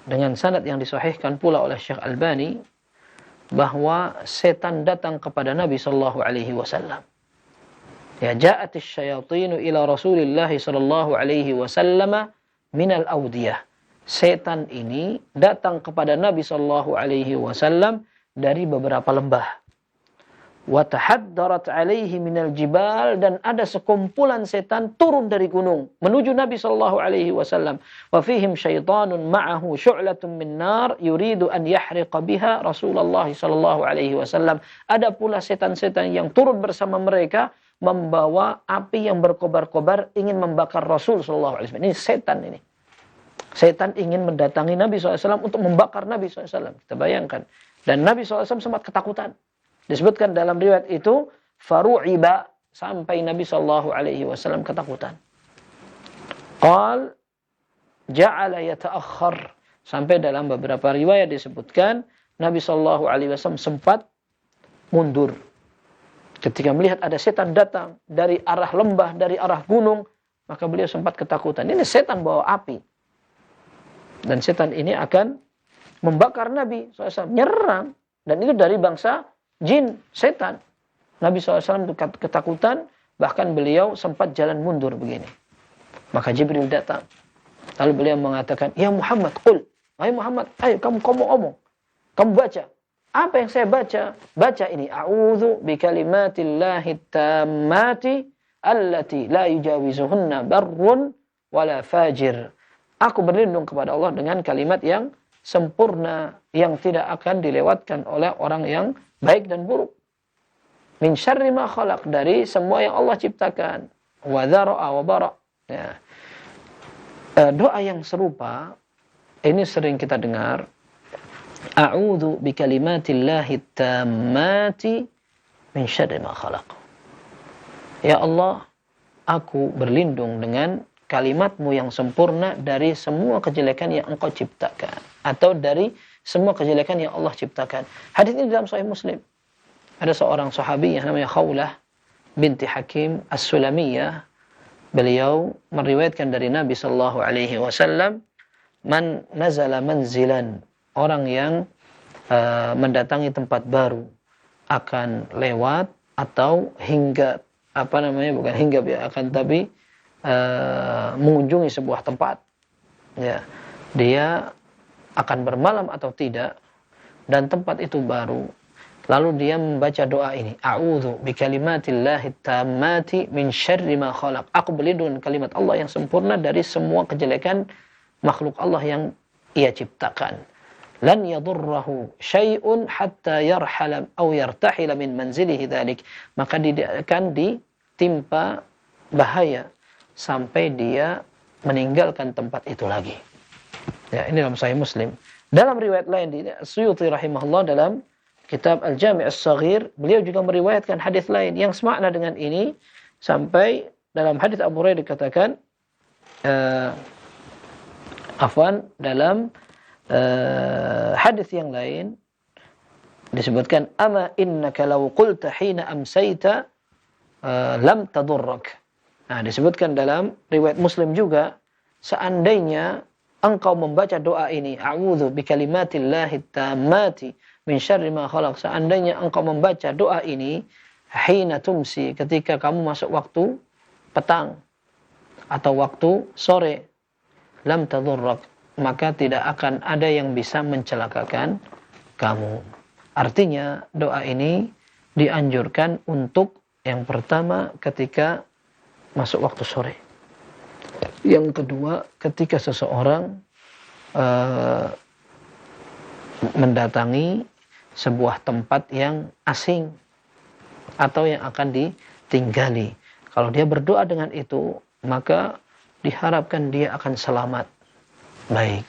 dengan sanad yang disahihkan pula oleh Syekh Albani, bahwa setan datang kepada Nabi sallallahu alaihi wasallam. Ya, ja'atis syayatinu ila Rasulillah sallallahu alaihi wasallam minal awdiyah. Setan ini datang kepada Nabi sallallahu alaihi wasallam dari beberapa lembah. wa tahaddarat alaihi minal jibal, dan ada sekumpulan setan turun dari gunung menuju Nabi sallallahu alaihi wasallam. Wa fihim syaitanun ma'ahu syu'latun min nar yuridu an yahriqa biha Rasulullah sallallahu alaihi wasallam. Ada pula setan-setan yang turun bersama mereka membawa api yang berkobar-kobar ingin membakar Rasul sallallahu alaihi wasallam. Ini setan ini. Setan ingin mendatangi Nabi SAW untuk membakar Nabi SAW. Kita bayangkan. Dan Nabi SAW sempat ketakutan. Disebutkan dalam riwayat itu, faru'iba, sampai Nabi SAW ketakutan. Qal, ja'ala yata'akhir. Sampai dalam beberapa riwayat disebutkan, Nabi SAW sempat mundur. Ketika melihat ada setan datang dari arah lembah, dari arah gunung, maka beliau sempat ketakutan. Ini setan bawa api. Dan setan ini akan membakar Nabi SAW, nyerang. Dan itu dari bangsa jin, setan. Nabi SAW ketakutan, bahkan beliau sempat jalan mundur begini. Maka Jibril datang. Lalu beliau mengatakan, ya Muhammad, qul. Hai Muhammad, ayo kamu omong. Kamu baca. Apa yang saya baca? Baca ini. A'udzu bikalimatillahi tammati allati la yujawizuhunna barrun wala fajir. Aku berlindung kepada Allah dengan kalimat yang sempurna, yang tidak akan dilewatkan oleh orang yang baik dan buruk. Min syarri ma khalaq, dari semua yang Allah ciptakan. Wa dzara'a wa bara'. Ya. Doa yang serupa ini sering kita dengar. A'udzu bikalimatillahi tammati min syarri ma khalaq. Ya Allah, aku berlindung dengan kalimatmu yang sempurna dari semua kejelekan yang engkau ciptakan. Atau dari semua kejelekan yang Allah ciptakan. Hadis ini dalam Sahih Muslim. Ada seorang sahabi yang namanya Khawlah binti Hakim As-Sulamiyah. Beliau meriwayatkan dari Nabi SAW, man nazala manzilan, orang yang mendatangi tempat baru akan lewat atau hingga, bukan hingga ya, akan tapi mengunjungi sebuah tempat. Ya, dia akan bermalam atau tidak, dan tempat itu baru. Lalu dia membaca doa ini, a'udzu bikalimatillahi tammati min syarri ma khalaq. Aku berlindung dengan kalimat Allah yang sempurna dari semua kejelekan makhluk Allah yang Ia ciptakan. Lan yadurruhu syai'un hatta yarhala aw yartahila min manzilihi dzalik. Maka dia akan ditimpa bahaya sampai dia meninggalkan tempat itu lagi. Ya, ini dalam Sahih Muslim. Dalam riwayat lain di Suyuti rahimahullah dalam kitab Al-Jami' As-Saghir, beliau juga meriwayatkan hadis lain yang semakna dengan ini, sampai dalam hadis Abu Hurairah dikatakan dalam hadis yang lain disebutkan, ama innaka law qulta hina amsayta lam tadurrak. Nah, disebutkan dalam riwayat Muslim juga, seandainya engkau membaca doa ini, a'udzu bikalimatillahi tammati min syarri ma khalaq, seandainya engkau membaca doa ini hina tumsi, ketika kamu masuk waktu petang atau waktu sore, lam tadurrak, maka tidak akan ada yang bisa mencelakakan kamu. Artinya doa ini dianjurkan untuk yang pertama ketika masuk waktu sore. Yang kedua ketika seseorang mendatangi sebuah tempat yang asing atau yang akan ditinggali. Kalau dia berdoa dengan itu, maka diharapkan dia akan selamat. Baik.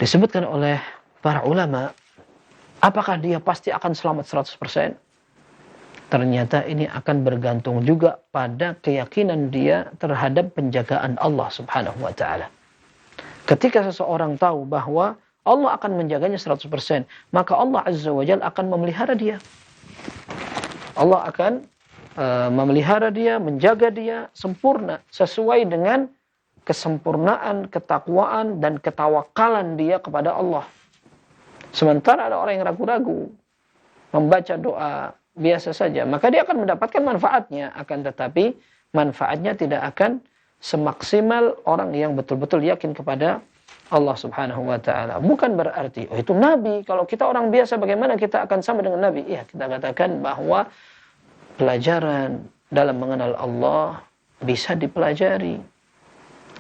Disebutkan oleh para ulama, apakah dia pasti akan selamat 100%? Ternyata ini akan bergantung juga pada keyakinan dia terhadap penjagaan Allah Subhanahu wa taala. Ketika seseorang tahu bahwa Allah akan menjaganya 100%, maka Allah Azza wa Jalla akan memelihara dia. Allah akan memelihara dia, menjaga dia sempurna sesuai dengan kesempurnaan, ketakwaan dan ketawakalan dia kepada Allah. Sementara ada orang yang ragu-ragu, membaca doa biasa saja, maka dia akan mendapatkan manfaatnya, akan tetapi manfaatnya tidak akan semaksimal orang yang betul-betul yakin kepada Allah Subhanahu wa taala. Bukan berarti itu nabi. Kalau kita orang biasa bagaimana kita akan sama dengan nabi? Ya, kita katakan bahwa pelajaran dalam mengenal Allah bisa dipelajari.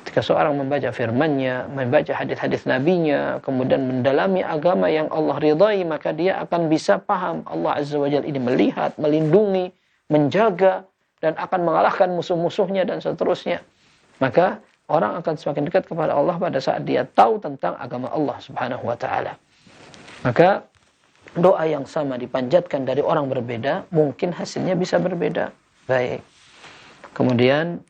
Ketika seorang membaca firman-Nya, membaca hadis-hadis nabinya, kemudian mendalami agama yang Allah ridhai, maka dia akan bisa paham Allah Azza wa Jalla ini melihat, melindungi, menjaga, dan akan mengalahkan musuh-musuhnya dan seterusnya. Maka orang akan semakin dekat kepada Allah pada saat dia tahu tentang agama Allah Subhanahu wa taala. Maka doa yang sama dipanjatkan dari orang berbeda, mungkin hasilnya bisa berbeda. Baik. Kemudian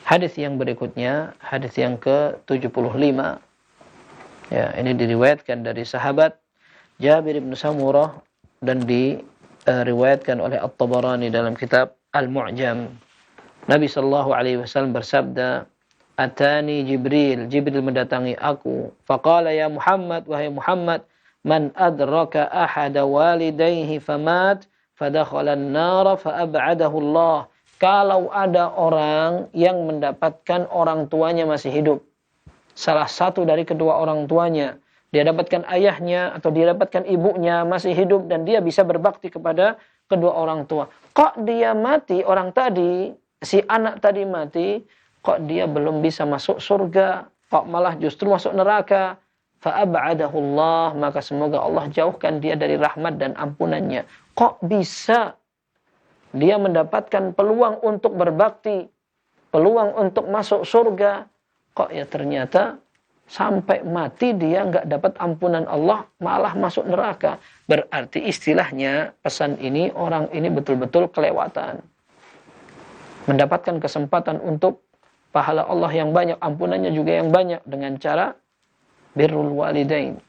hadis yang berikutnya, hadis yang ke-75. Ya, ini diriwayatkan dari sahabat Jabir bin Samurah dan diriwayatkan oleh At-Tabarani dalam kitab Al-Mu'jam. Nabi sallallahu alaihi wasallam bersabda, "Atani Jibril, Jibril mendatangi aku. Faqala ya Muhammad, wahai Muhammad, man adraka ahada walidayhi famat, fadakhala an-nar faab'adahu Allah." Kalau ada orang yang mendapatkan orang tuanya masih hidup, salah satu dari kedua orang tuanya, dia dapatkan ayahnya atau dia dapatkan ibunya masih hidup dan dia bisa berbakti kepada kedua orang tua. Kok dia mati, orang tadi, si anak tadi mati, kok dia belum bisa masuk surga, kok malah justru masuk neraka. Fa'ab'adahu Allah, maka semoga Allah jauhkan dia dari rahmat dan ampunannya. Kok bisa dia mendapatkan peluang untuk berbakti, peluang untuk masuk surga, kok ya ternyata sampai mati dia nggak dapat ampunan Allah, malah masuk neraka. Berarti istilahnya pesan ini, orang ini betul-betul kelewatan. Mendapatkan kesempatan untuk pahala Allah yang banyak, ampunannya juga yang banyak dengan cara birrul walidain.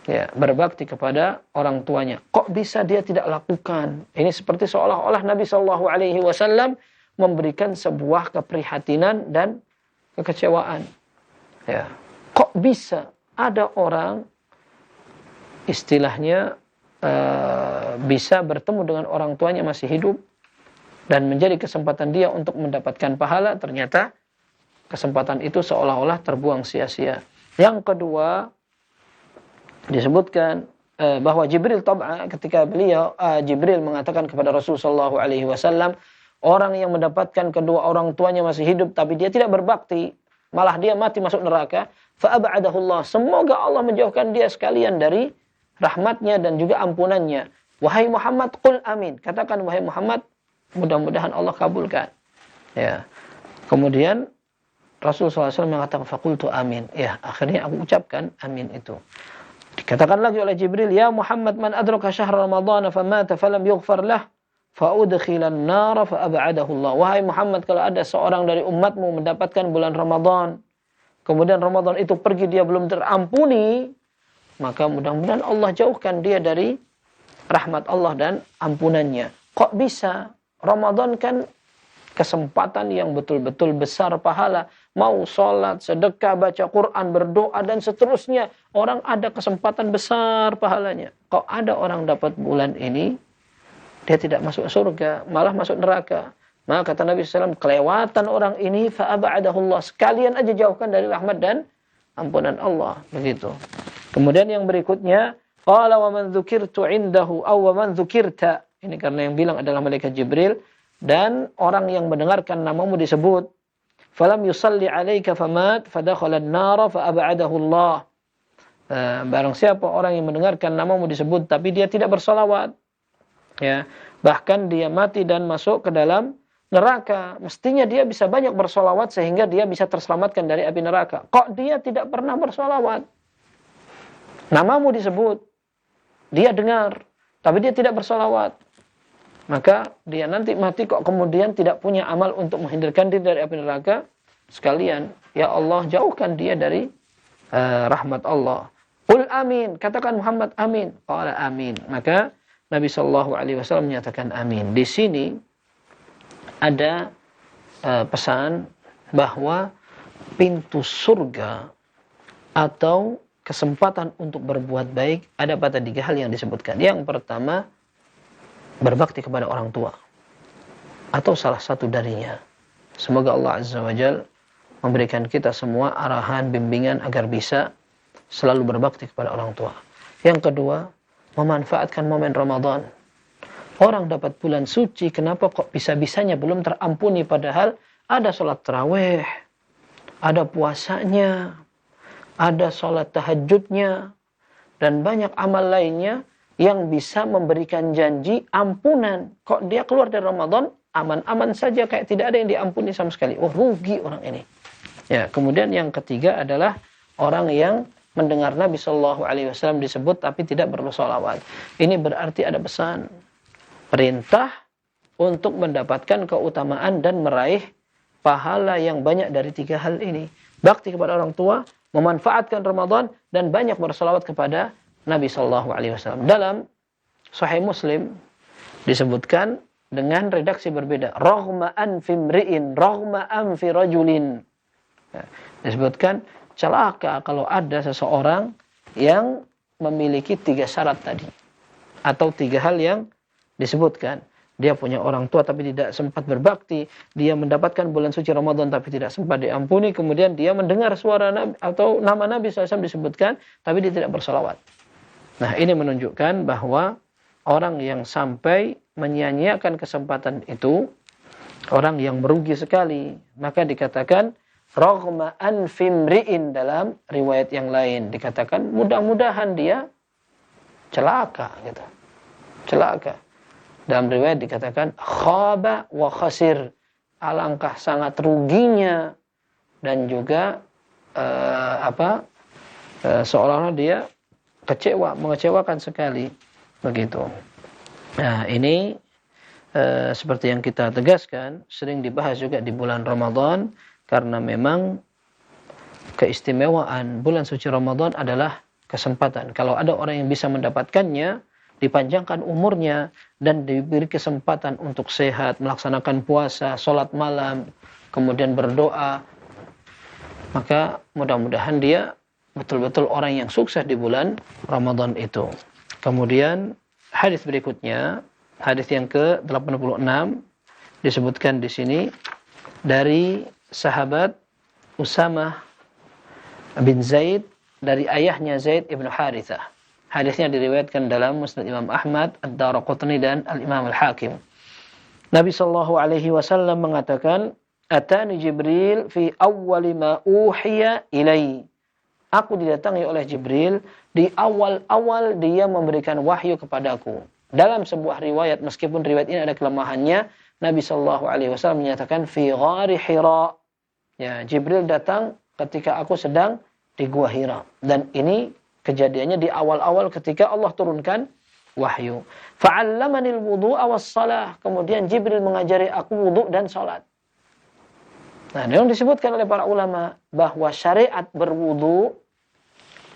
Ya, berbakti kepada orang tuanya. Kok bisa dia tidak lakukan? Ini seperti seolah-olah Nabi Shallallahu Alaihi Wasallam memberikan sebuah keprihatinan dan kekecewaan. Ya, kok bisa ada orang istilahnya bisa bertemu dengan orang tuanya masih hidup dan menjadi kesempatan dia untuk mendapatkan pahala, ternyata kesempatan itu seolah-olah terbuang sia-sia. Yang kedua, disebutkan bahwa Jibril ketika beliau Jibril mengatakan kepada Rasulullah SAW, orang yang mendapatkan kedua orang tuanya masih hidup tapi dia tidak berbakti, malah dia mati masuk neraka, fa'ab'adahu Allah, semoga Allah menjauhkan dia sekalian dari rahmatnya dan juga ampunannya. Wahai Muhammad, qul amin, katakan wahai Muhammad, mudah-mudahan Allah kabulkan. Ya. Kemudian Rasulullah SAW mengatakan faqultu amin. Ya, akhirnya aku ucapkan amin itu. Dikatakan lagi oleh Jibril, ya Muhammad, man adraka syahr Ramadan famata falam yughfar lah faudkhilan nar faab'adahu Allah. Wahai Muhammad, kalau ada seorang dari umatmu mendapatkan bulan Ramadan, kemudian Ramadan itu pergi dia belum terampuni, maka mudah-mudahan Allah jauhkan dia dari rahmat Allah dan ampunannya. Kok bisa? Ramadan kan kesempatan yang betul-betul besar pahala. Mau sholat, sedekah, baca Quran, berdoa, dan seterusnya. Orang ada kesempatan besar pahalanya. Kok ada orang dapat bulan ini, dia tidak masuk surga, malah masuk neraka. Maka kata Nabi SAW, kelewatan orang ini, fa'aba'adahu Allah. Sekalian aja jauhkan dari rahmat dan ampunan Allah. Begitu. Kemudian yang berikutnya, qala wa man dzukirtu indahu aw wa man dzukirta. Ini karena yang bilang adalah malaikat Jibril. Dan orang yang mendengarkan namamu disebut, falam yusalli alaika famat fadakhala an-nar fa'ab'adahu Allah. Barang siapa orang yang mendengarkan namamu disebut tapi dia tidak bersolawat, ya, bahkan dia mati dan masuk ke dalam neraka. Mestinya dia bisa banyak bersolawat sehingga dia bisa terselamatkan dari api neraka. Kok dia tidak pernah bersolawat? Namamu disebut, dia dengar, tapi dia tidak bersolawat. Maka dia nanti mati kok kemudian tidak punya amal untuk menghindarkan diri dari api neraka. Sekalian, ya Allah jauhkan dia dari rahmat Allah. Qul amin, katakan Muhammad amin. Qala amin. Maka Nabi SAW menyatakan amin. Di sini ada pesan bahwa pintu surga atau kesempatan untuk berbuat baik ada pada 3 hal yang disebutkan. Yang pertama, berbakti kepada orang tua atau salah satu darinya. Semoga Allah Azza wa Jalla memberikan kita semua arahan, bimbingan agar bisa selalu berbakti kepada orang tua. Yang kedua, memanfaatkan momen Ramadan. Orang dapat bulan suci, kenapa kok bisa-bisanya belum terampuni, padahal ada sholat tarawih, ada puasanya, ada sholat tahajudnya, dan banyak amal lainnya yang bisa memberikan janji ampunan. Kok dia keluar dari Ramadan aman-aman saja, kayak tidak ada yang diampuni sama sekali. Oh, rugi orang ini. Ya, kemudian yang ketiga adalah orang yang mendengar Nabi Shallallahu Alaihi Wasallam disebut tapi tidak bersolawat. Ini berarti ada pesan, perintah untuk mendapatkan keutamaan dan meraih pahala yang banyak dari tiga hal ini. Bakti kepada orang tua, memanfaatkan Ramadan, dan banyak bersolawat kepada Nabi Shallallahu Alaihi Wasallam. Dalam Sahih Muslim disebutkan dengan redaksi berbeda. Raghma anfi mri'in, raghma anfi rajulin. Ya, disebutkan celaka kalau ada seseorang yang memiliki tiga syarat tadi, atau tiga hal yang disebutkan. Dia punya orang tua tapi tidak sempat berbakti, dia mendapatkan bulan suci Ramadan tapi tidak sempat diampuni, kemudian dia mendengar suara Nabi atau nama Nabi SAW disebutkan tapi dia tidak bersolawat. Nah, ini menunjukkan bahwa orang yang sampai menyia-nyiakan kesempatan itu orang yang merugi sekali. Maka dikatakan raghma anfi mri'in, dalam riwayat yang lain dikatakan mudah-mudahan dia celaka gitu. Celaka. Dalam riwayat dikatakan khaba wa khasir, alangkah sangat ruginya, dan juga seolah-olah dia kecewa, mengecewakan sekali begitu. Nah, ini seperti yang kita tegaskan, sering dibahas juga di bulan Ramadan, karena memang keistimewaan bulan suci Ramadan adalah kesempatan. Kalau ada orang yang bisa mendapatkannya, dipanjangkan umurnya, dan diberi kesempatan untuk sehat, melaksanakan puasa, sholat malam, kemudian berdoa, maka mudah-mudahan dia betul-betul orang yang sukses di bulan Ramadan itu. Kemudian hadis berikutnya, hadis yang ke-86, disebutkan di sini dari sahabat Usamah bin Zaid dari ayahnya Zaid ibn Harithah. Hadisnya diriwayatkan dalam Musnad Imam Ahmad, Ad-Daraqutni, dan Al-Imam Al-Hakim. Nabi sallallahu alaihi wasallam mengatakan, "Atani Jibril fi awwali ma uhiya ilai." Aku didatangi oleh Jibril di awal-awal dia memberikan wahyu kepadaku. Dalam sebuah riwayat, meskipun riwayat ini ada kelemahannya, Nabi sallallahu alaihi wasallam menyatakan fi ghari Hira. Ya, Jibril datang ketika aku sedang di Gua Hira. Dan ini kejadiannya di awal-awal ketika Allah turunkan wahyu. Fa'allamani al-wudu'a was-shalah. Kemudian Jibril mengajari aku wudu dan salat. Nah, yang disebutkan oleh para ulama bahwa syariat berwudu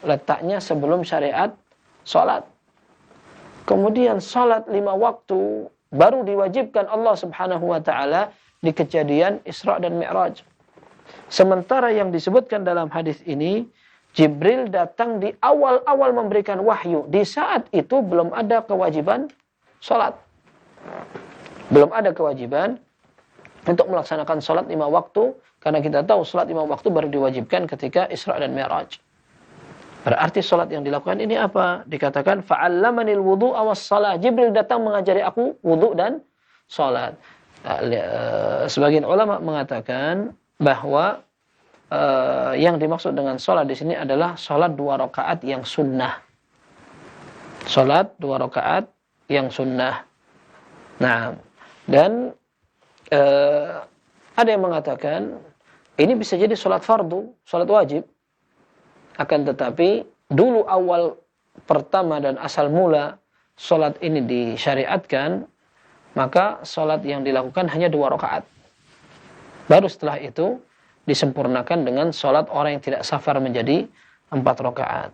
letaknya sebelum syariat salat. Kemudian salat 5 waktu baru diwajibkan Allah Subhanahu wa taala di kejadian Isra dan Mi'raj. Sementara yang disebutkan dalam hadis ini, Jibril datang di awal-awal memberikan wahyu. Di saat itu belum ada kewajiban sholat. Belum ada kewajiban untuk melaksanakan sholat 5 waktu. Karena kita tahu sholat 5 waktu baru diwajibkan ketika Isra dan Mi'raj. Berarti sholat yang dilakukan ini apa? Dikatakan, fa'allamanil wudu'a was-shalah. Jibril datang mengajari aku wudu dan sholat. Sebagian ulama mengatakan bahwa yang dimaksud dengan sholat di sini adalah sholat 2 rakaat yang sunnah. Sholat 2 rakaat yang sunnah. Nah, dan ada yang mengatakan ini bisa jadi sholat fardu, sholat wajib. Akan tetapi dulu awal pertama dan asal mula sholat ini disyariatkan, maka sholat yang dilakukan hanya 2 rakaat. Baru setelah itu disempurnakan dengan sholat orang yang tidak safar menjadi 4 rakaat.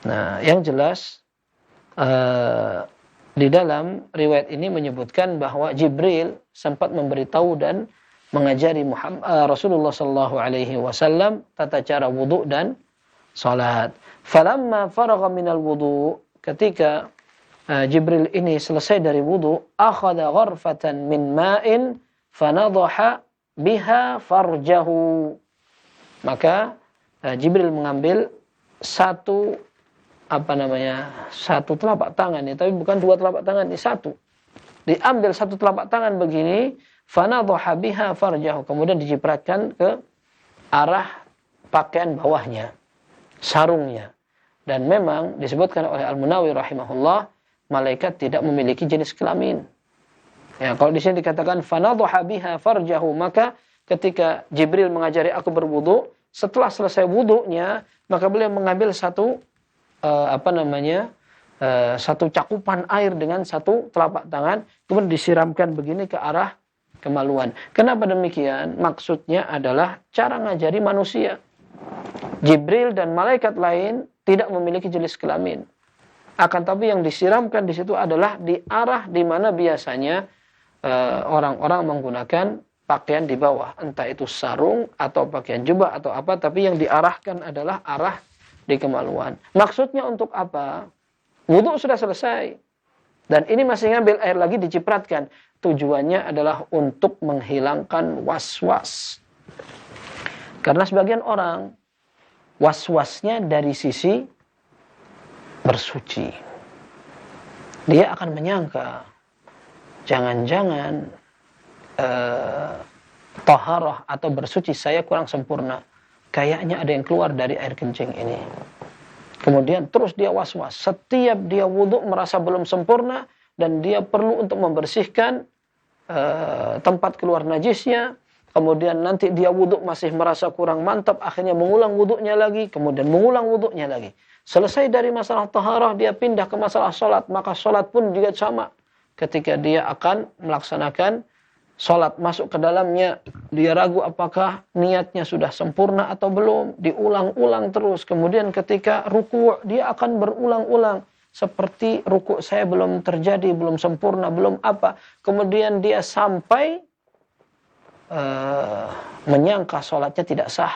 Nah, yang jelas di dalam riwayat ini menyebutkan bahwa Jibril sempat memberitahu dan mengajari Rasulullah sallallahu alaihi wasallam tata cara wudu dan salat. Falamma faragha minal wudu, ketika Jibril ini selesai dari wudu, akhadha gharfatan min ma'in fanadhaha biha farjahu. Maka Jibril mengambil satu satu telapak tangan ya, tapi bukan dua telapak tangan, ini satu. Diambil satu telapak tangan begini, fanadhaha biha farjahu, kemudian dicipratkan ke arah pakaian bawahnya, sarungnya. Dan memang disebutkan oleh Al-Munawi rahimahullah, malaikat tidak memiliki jenis kelamin. Ya, kalau di sini dikatakan fanadhaha biha farjahu, maka ketika Jibril mengajari aku berwudu, setelah selesai wudunya, maka beliau mengambil satu satu cakupan air dengan satu telapak tangan, kemudian disiramkan begini ke arah kemaluan. Kenapa demikian? Maksudnya adalah cara ngajari manusia. Jibril dan malaikat lain tidak memiliki jenis kelamin. Akan tapi yang disiramkan di situ adalah di arah di mana biasanya orang-orang menggunakan pakaian di bawah, entah itu sarung atau pakaian jubah atau apa, tapi yang diarahkan adalah arah di kemaluan. Maksudnya untuk apa? Wudu sudah selesai, dan ini masih ngambil air lagi dicipratkan. Tujuannya adalah untuk menghilangkan was-was. Karena sebagian orang was-wasnya dari sisi bersuci. Dia akan menyangka jangan-jangan taharah atau bersuci saya kurang sempurna. Kayaknya ada yang keluar dari air kencing ini. Kemudian terus dia was-was. Setiap dia wudhu merasa belum sempurna dan dia perlu untuk membersihkan tempat keluar najisnya. Kemudian nanti dia wudhu masih merasa kurang mantap, akhirnya mengulang wudhunya lagi, kemudian mengulang wudhunya lagi. Selesai dari masalah taharah, dia pindah ke masalah sholat. Maka sholat pun juga sama. Ketika dia akan melaksanakan sholat, masuk ke dalamnya, dia ragu apakah niatnya sudah sempurna atau belum, diulang-ulang terus. Kemudian ketika ruku', dia akan berulang-ulang, seperti ruku' saya belum terjadi, belum sempurna, belum apa. Kemudian dia sampai menyangka sholatnya tidak sah,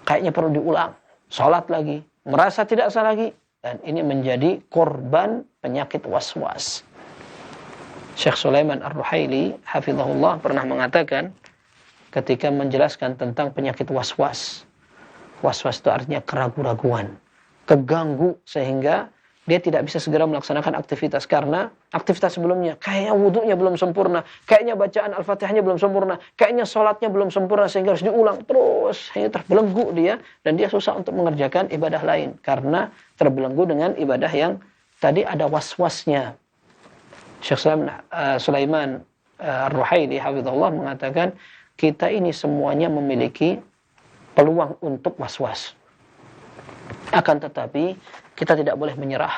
kayaknya perlu diulang, sholat lagi, merasa tidak sah lagi, dan ini menjadi korban penyakit was-was. Syekh Sulaiman Ar-Ruhaili hafizahullah pernah mengatakan ketika menjelaskan tentang penyakit was-was. Was-was itu artinya keraguan-raguan, keganggu sehingga dia tidak bisa segera melaksanakan aktivitas karena aktivitas sebelumnya kayaknya wudunya belum sempurna, kayaknya bacaan Al-Fatihahnya belum sempurna, kayaknya sholatnya belum sempurna sehingga harus diulang terus, hanya terbelenggu dia dan dia susah untuk mengerjakan ibadah lain karena terbelenggu dengan ibadah yang tadi ada was-wasnya. Syekh Sulaiman Ar-Ruhaili hafizahullah mengatakan kita ini semuanya memiliki peluang untuk was-was. Akan tetapi kita tidak boleh menyerah.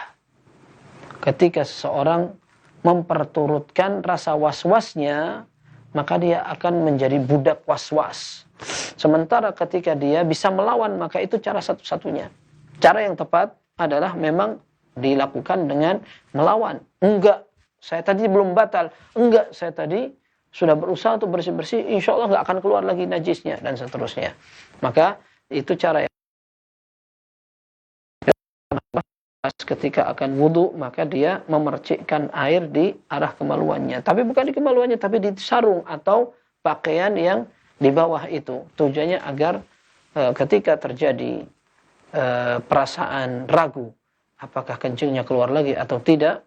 Ketika seseorang memperturutkan rasa was-wasnya, maka dia akan menjadi budak was-was. Sementara ketika dia bisa melawan, maka itu cara satu-satunya. Cara yang tepat adalah memang dilakukan dengan melawan. Enggak, saya tadi belum batal. Enggak, saya tadi sudah berusaha untuk bersih-bersih, insya Allah nggak akan keluar lagi najisnya, dan seterusnya. Maka itu cara yang ketika akan wudhu, maka dia memercikkan air di arah kemaluannya. Tapi bukan di kemaluannya, tapi di sarung atau pakaian yang di bawah itu. Tujuannya agar ketika terjadi perasaan ragu, apakah kencingnya keluar lagi atau tidak,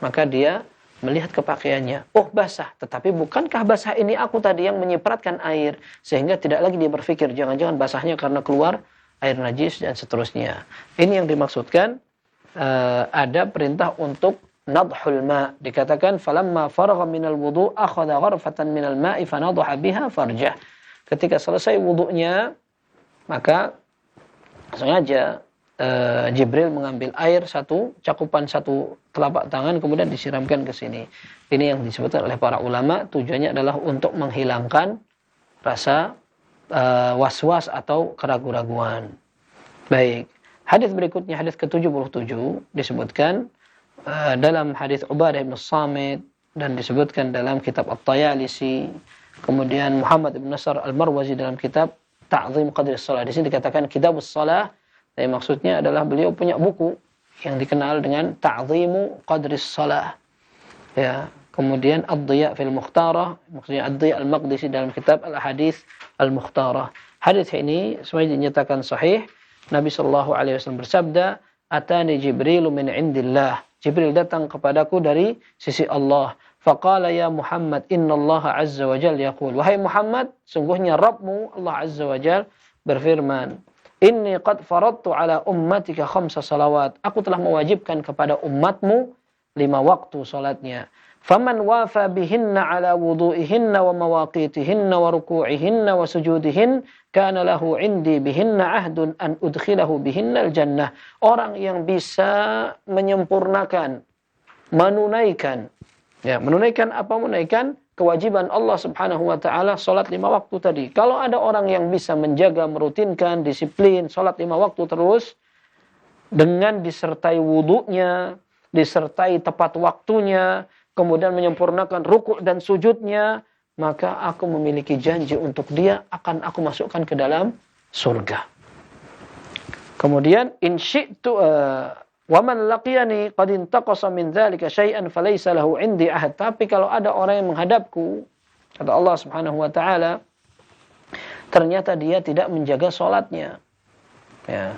maka dia melihat ke pakaiannya, oh basah, tetapi bukankah basah ini aku tadi yang menyipratkan air, sehingga tidak lagi dia berpikir, jangan-jangan basahnya karena keluar air najis dan seterusnya. Ini yang dimaksudkan ada perintah untuk nadhul ma. Dikatakan falamma faragha minal wudu akhadha gharfatan minal ma'i fanadhaha biha farjah. Ketika selesai wudunya, maka sengaja Jibril mengambil air cakupan satu telapak tangan, kemudian disiramkan ke sini. Ini yang disebutkan oleh para ulama, tujuannya adalah untuk menghilangkan rasa was-was atau keraguan-raguan. Baik, hadis berikutnya, hadis ke-77 disebutkan dalam hadis Ubadah bin Samit dan disebutkan dalam kitab At-Tayalisi, kemudian Muhammad bin Nasr Al-Marwazi dalam kitab Ta'zim Qadri Shalah. Di sini dikatakan Kitabus Shalah, tapi maksudnya adalah beliau punya buku yang dikenal dengan Ta'zimu Qadri Shalah. Ya, kemudian Ad-Diya fil Mukhtarah, maksudnya Ad-Diya Al-Maqdisi dalam kitab Al-Hadis Al-Mukhtarah. Hadis ini semuanya dinyatakan sahih Nabi sallallahu alaihi wasallam bersabda, "Atani Jibril min indillah." Jibril datang kepadaku dari sisi Allah. Faqala ya Muhammad, innallaha azza wa jalla yaqul. Wahai Muhammad, sungguhnya Rabbmu Allah azza wa jalla berfirman, "Inni qad faradtu ala ummatika 5 salawat." Aku telah mewajibkan kepada umatmu 5 waktu salatnya. Faman wafa bihinna ala wudu'ihinna wa mawaqitihinna wa ruku'ihinna wa sujudihin kana lahu indi bihinna ahdun an udkhilahu bihinna al-jannah. Orang yang bisa menyempurnakan, menunaikan apa? Menunaikan kewajiban Allah Subhanahu wa taala salat 5 waktu tadi. Kalau ada orang yang bisa menjaga, merutinkan, disiplin salat 5 waktu terus dengan disertai wudunya, disertai tepat waktunya, kemudian menyempurnakan rukuk dan sujudnya, maka aku memiliki janji untuk dia akan aku masukkan ke dalam surga. Kemudian in syi'tu wa man laqiyani qad intaqasa min dzalika syai'an falaysa lahu 'indi ahad. Tapi kalau ada orang yang menghadapku, kata Allah Subhanahu wa taala, ternyata dia tidak menjaga salatnya. Ya.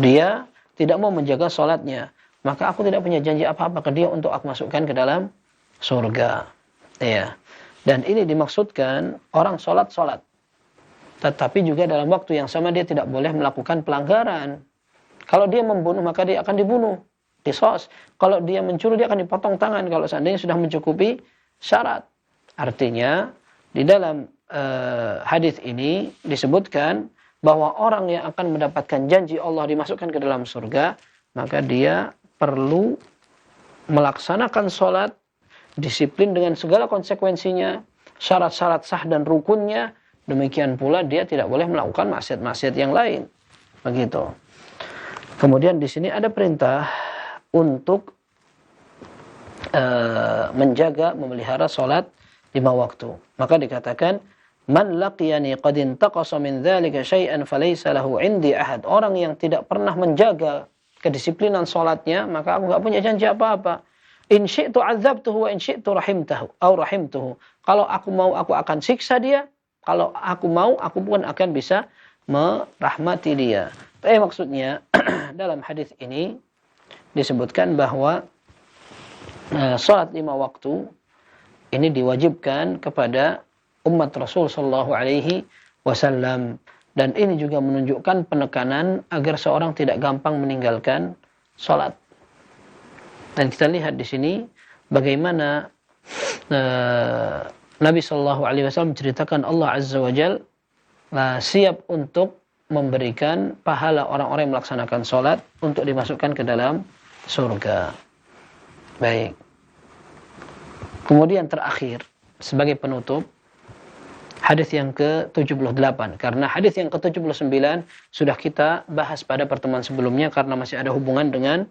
Dia tidak mau menjaga salatnya, maka aku tidak punya janji apa-apa ke dia untuk aku masukkan ke dalam surga. Ya. Dan ini dimaksudkan orang sholat, tetapi juga dalam waktu yang sama dia tidak boleh melakukan pelanggaran. Kalau dia membunuh maka dia akan dibunuh, qisas. Kalau dia mencuri dia akan dipotong tangan kalau seandainya sudah mencukupi syarat. Artinya di dalam hadis ini disebutkan bahwa orang yang akan mendapatkan janji Allah dimasukkan ke dalam surga, maka dia perlu melaksanakan sholat, disiplin dengan segala konsekuensinya, syarat-syarat sah dan rukunnya. Demikian pula dia tidak boleh melakukan maksiat-maksiat yang lain. Begitu. Kemudian di sini ada perintah untuk menjaga, memelihara salat 5 waktu. Maka dikatakan, "Man laqiyani qad intaqasa min dzalika syai'an falaysa lahu 'indi ahad." Orang yang tidak pernah menjaga kedisiplinan salatnya, maka aku enggak punya janji apa-apa. In syi'tu 'adzabtuhu wa in syi'tu rahimtahu aw rahimtuhu. Kalau aku mau aku akan siksa dia, kalau aku mau aku pun akan bisa merahmati dia. Tapi maksudnya dalam hadis ini disebutkan bahwa salat 5 waktu ini diwajibkan kepada umat Rasul sallallahu alaihi wasallam, dan ini juga menunjukkan penekanan agar seorang tidak gampang meninggalkan salat. Dan kita lihat di sini bagaimana Nabi Shallallahu Alaihi Wasallam menceritakan Allah Azza wa Jal siap untuk memberikan pahala orang-orang yang melaksanakan sholat untuk dimasukkan ke dalam surga. Baik. Kemudian terakhir sebagai penutup hadis yang ke-78, karena hadis yang ke-79 sudah kita bahas pada pertemuan sebelumnya karena masih ada hubungan dengan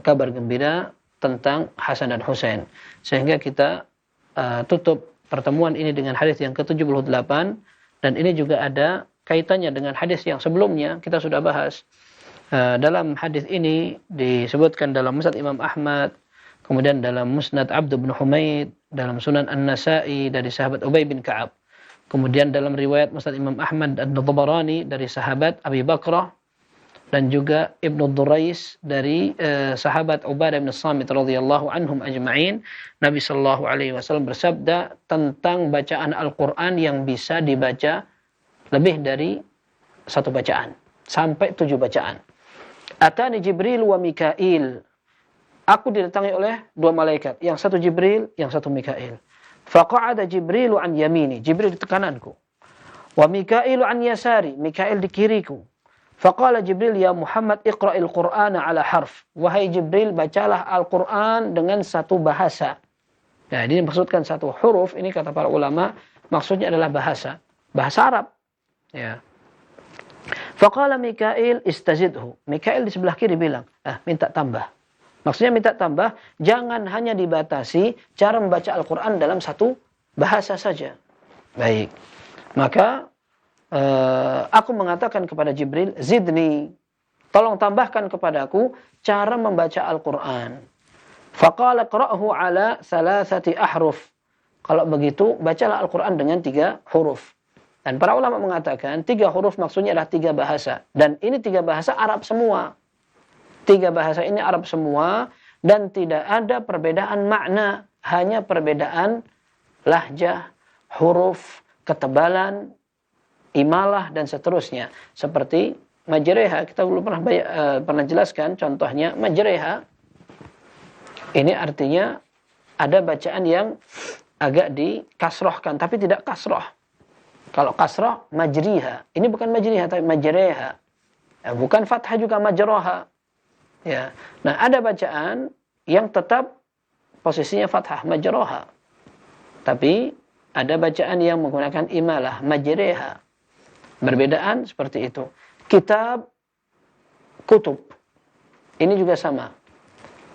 kabar gembira tentang Hasan dan Husain, sehingga kita tutup pertemuan ini dengan hadis yang ke-78, dan ini juga ada kaitannya dengan hadis yang sebelumnya kita sudah bahas. Dalam hadis ini disebutkan dalam Musnad Imam Ahmad, kemudian dalam Musnad Abd bin Humaid, dalam Sunan An-Nasa'i dari sahabat Ubay bin Ka'ab, kemudian dalam riwayat Musnad Imam Ahmad Ad-Tabarani dari sahabat Abi Bakrah, dan juga Ibnu Durais dari sahabat Ubadah bin Samit radhiyallahu anhum ajma'in. Nabi sallallahu alaihi wasallam bersabda tentang bacaan Al-Qur'an yang bisa dibaca lebih dari 1 bacaan sampai 7 bacaan. Atani Jibril wa Mikail. Aku didatangi oleh 2 malaikat, yang satu Jibril, yang satu Mikail. Faqa'ada Jibrilu an yamini, Jibril di kananku. Wa Mikailu an yasari, Mikail di kiriku. Faqala Jibril, ya Muhammad iqra'il Qur'ana ala harf. Wahai Jibril, bacalah Al-Qur'an dengan satu bahasa. Nah, ini maksudkan satu huruf, ini kata para ulama, maksudnya adalah bahasa Arab. Ya. Faqala Mikail istazidhu. Mikail di sebelah kiri bilang, minta tambah. Maksudnya minta tambah, jangan hanya dibatasi cara membaca Al-Qur'an dalam satu bahasa saja. Baik. Maka aku mengatakan kepada Jibril, zidni, tolong tambahkan kepadaku cara membaca Al-Qur'an. Faqala qra'hu ala 3 ahruf. Kalau begitu, bacalah Al-Qur'an dengan 3 huruf. Dan para ulama mengatakan 3 huruf maksudnya adalah 3 bahasa. Dan ini 3 bahasa Arab semua. 3 bahasa ini Arab semua dan tidak ada perbedaan makna. Hanya perbedaan lahjah, huruf, ketebalan, imalah, dan seterusnya. Seperti majreha, kita dulu pernah jelaskan contohnya majreha. Ini artinya ada bacaan yang agak dikasrohkan, tapi tidak kasroh. Kalau kasroh, majriha. Ini bukan majriha, tapi majreha. Ya, bukan fathah juga majroha. Ya. Nah, ada bacaan yang tetap posisinya fathah, majroha. Tapi ada bacaan yang menggunakan imalah, majreha. Perbedaan seperti itu. Kitab, kutub. Ini juga sama.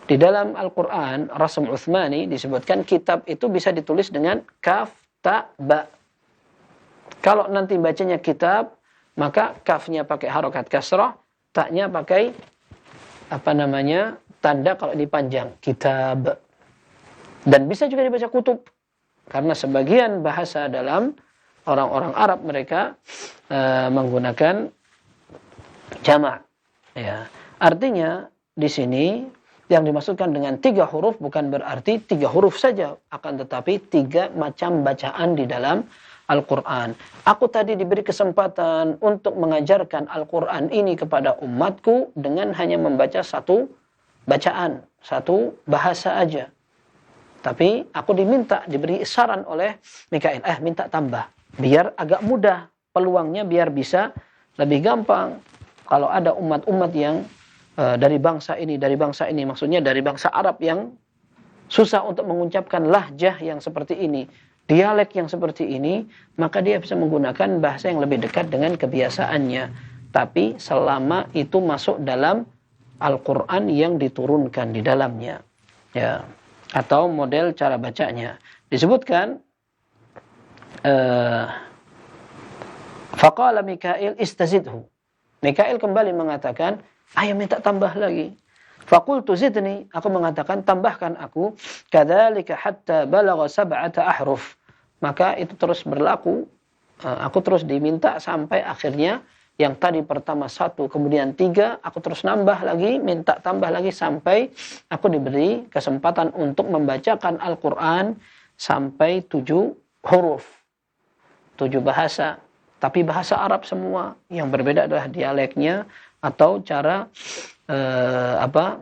Di dalam Al-Quran, Rasm Uthmani disebutkan kitab itu bisa ditulis dengan kaf, ta, ba. Kalau nanti bacanya kitab, maka kafnya pakai harokat kasrah, taknya pakai tanda kalau dipanjang, kitab. Dan bisa juga dibaca kutub. Karena sebagian bahasa dalam orang-orang Arab mereka menggunakan jamak. Ya. Artinya di sini yang dimaksudkan dengan 3 huruf bukan berarti 3 huruf saja, akan tetapi 3 macam bacaan di dalam Al-Quran. Aku tadi diberi kesempatan untuk mengajarkan Al-Quran ini kepada umatku dengan hanya membaca 1 bacaan, 1 bahasa aja. Tapi aku diberi saran oleh Mikail, minta tambah. Biar agak mudah, peluangnya biar bisa lebih gampang. Kalau ada umat-umat yang dari bangsa ini, maksudnya dari bangsa Arab yang susah untuk mengucapkan lahjah yang seperti ini, dialek yang seperti ini, maka dia bisa menggunakan bahasa yang lebih dekat dengan kebiasaannya. Tapi selama itu masuk dalam Al-Quran yang diturunkan di dalamnya. Ya. Atau model cara bacanya. Disebutkan, faqala Mikail istazidhu. Mikail kembali mengatakan, ayo minta tambah lagi. Faqultu zidni, aku mengatakan tambahkan aku, kadzalika hatta balagha 7 ahruf. Maka itu terus berlaku, aku terus diminta sampai akhirnya yang tadi pertama 1, kemudian 3, aku terus nambah lagi, minta tambah lagi sampai aku diberi kesempatan untuk membacakan Al-Quran sampai 7 huruf, 7 bahasa, tapi bahasa Arab semua. Yang berbeda adalah dialeknya atau cara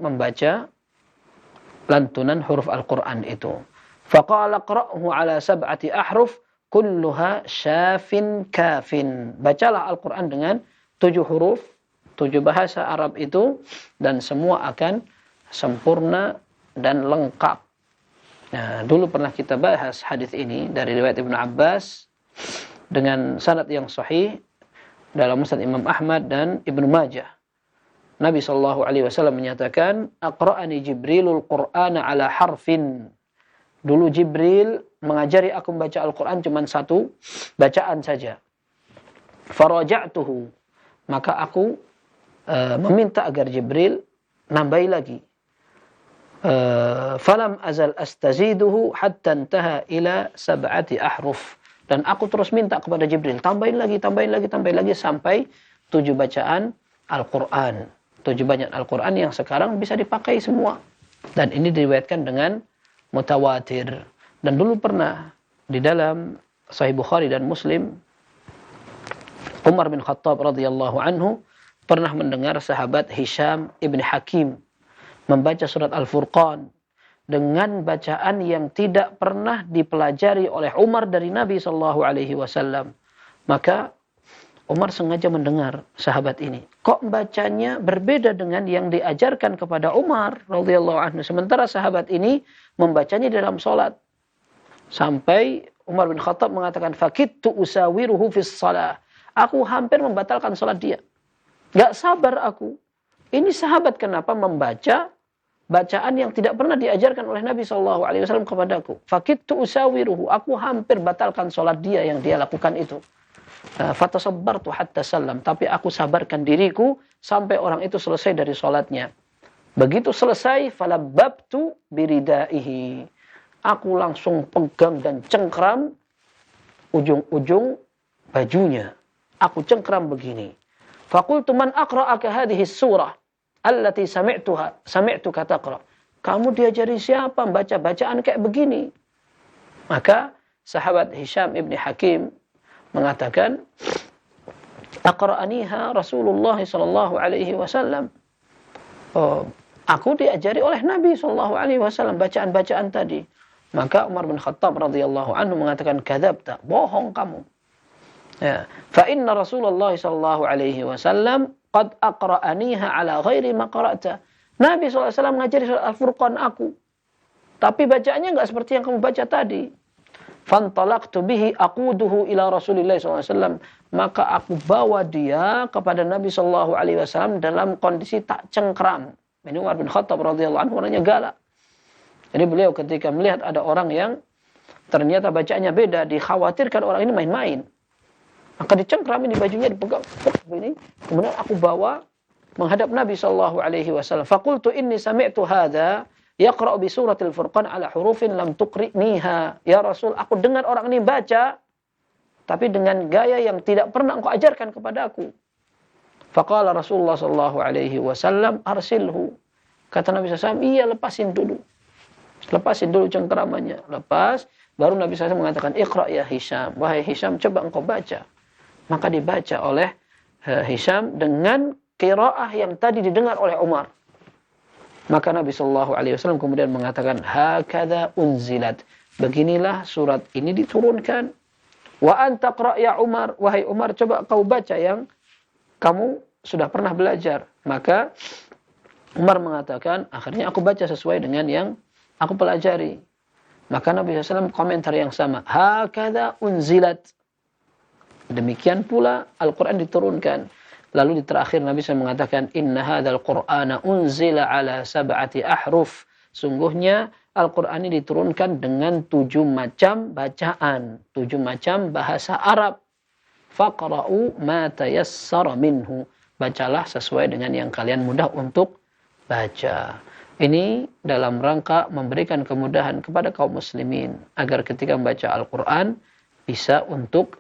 membaca lantunan huruf Al-Quran itu. Faqala qra'hu ala 7 ahruf kulluha syafin kafin. Bacalah Al-Quran dengan 7 huruf, 7 bahasa Arab itu, dan semua akan sempurna dan lengkap. Nah, dulu pernah kita bahas hadis ini dari riwayat Ibnu Abbas dengan sanad yang sahih dalam Musnad Imam Ahmad dan Ibnu Majah. Nabi SAW menyatakan, aqra'ani Jibrilul Qur'ana ala harfin. Dulu Jibril mengajari aku membaca Al-Quran cuma 1 bacaan saja. Faraja'tuhu. Maka aku meminta agar Jibril nambahi lagi. Falam azal astaziduhu hatta intaha ila 7 ahruf. Dan aku terus minta kepada Jibril, tambahin lagi sampai 7 bacaan Al-Quran. 7 bacaan Al-Quran yang sekarang bisa dipakai semua. Dan ini diriwayatkan dengan mutawatir. Dan dulu pernah di dalam Sahih Bukhari dan Muslim, Umar bin Khattab radhiyallahu anhu pernah mendengar sahabat Hisham ibn Hakim membaca surat Al-Furqan dengan bacaan yang tidak pernah dipelajari oleh Umar dari Nabi SAW. Maka Umar sengaja mendengar sahabat ini. Kok bacanya berbeda dengan yang diajarkan kepada Umar radhiyallahu anhu. Sementara sahabat ini membacanya dalam sholat. Sampai Umar bin Khattab mengatakan, fakittu usawiruhu fis salah. Aku hampir membatalkan sholat dia. Gak sabar aku. Ini sahabat kenapa membaca bacaan yang tidak pernah diajarkan oleh Nabi SAW kepadaku. Fakittu usawiruhu. Aku hampir batalkan sholat dia yang dia lakukan itu. Fatasabbartu hatta salam. Tapi aku sabarkan diriku sampai orang itu selesai dari sholatnya. Begitu selesai, falabbabtu biridaihi. Aku langsung pegang dan cengkram ujung-ujung bajunya. Aku cengkram begini. Faqultu man aqra'aka hadhihi surah allati sami'tuka taqra. Kamu diajari siapa membaca bacaan kayak begini? Maka sahabat Hisham ibn Hakim mengatakan, aqra'aniha Rasulullah sallallahu alaihi wasallam. Oh, aku diajari oleh Nabi sallallahu alaihi wasallam bacaan-bacaan tadi. Maka Umar bin Khattab radhiyallahu anhu mengatakan, kadzabta, bohong kamu. Ya, fa inna Rasulullah sallallahu alaihi wasallam qad aqra'aniha ala ghairi ma qara'ta. Nabi SAW mengajari surat Al-Furqan aku. Tapi bacaannya enggak seperti yang kamu baca tadi. Fantalaqtu bihi aquduhu ila Rasulillah SAW. Maka aku bawa dia kepada Nabi SAW dalam kondisi tak cengkram. Ini Umar bin Khattab radhiyallahu anhu orangnya galak. Jadi beliau ketika melihat ada orang yang ternyata bacaannya beda, dikhawatirkan orang ini main-main. Maka dicengkram ini bajunya, dipegang begini. Kemudian aku bawa menghadap Nabi SAW. Faqultu inni sami'tu hadha yaqra'u bi suratil Furqan ala hurufin lam tuqri'niha. Ya Rasul, aku dengar orang ini baca, tapi dengan gaya yang tidak pernah engkau ajarkan kepada aku. Faqala Rasulullah SAW, arsilhu. Kata Nabi SAW, iya lepasin dulu. Lepasin dulu cengkeramannya. Lepas, baru Nabi SAW mengatakan, iqra' ya Hisham. Wahai Hisham, coba engkau baca. Maka dibaca oleh Hisham dengan qiraah yang tadi didengar oleh Umar. Maka Nabi SAW kemudian mengatakan, hakadha unzilat. Beginilah surat ini diturunkan. Wa anta qra' ya Umar. Wahai Umar, coba kau baca yang kamu sudah pernah belajar. Maka Umar mengatakan, akhirnya aku baca sesuai dengan yang aku pelajari. Maka Nabi SAW komentar yang sama. Hakadha unzilat. Demikian pula Al-Quran diturunkan. Lalu di terakhir Nabi SAW mengatakan, inna hadzal Qur'ana unzila ala sab'ati ahruf. Sungguhnya Al-Quran ini diturunkan dengan 7 macam bacaan, 7 macam bahasa Arab. Faqra'u ma tayassara minhu. Bacalah sesuai dengan yang kalian mudah untuk baca. Ini dalam rangka memberikan kemudahan kepada kaum muslimin agar ketika membaca Al-Quran bisa untuk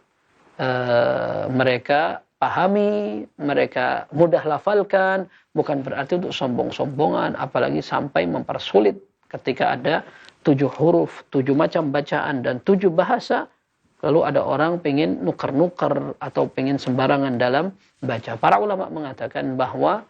mereka pahami, mereka mudah lafalkan, bukan berarti untuk sombong-sombongan, apalagi sampai mempersulit ketika ada 7 huruf, 7 macam bacaan, dan 7 bahasa, lalu ada orang pengen nuker-nuker atau pengen sembarangan dalam baca. Para ulama mengatakan bahwa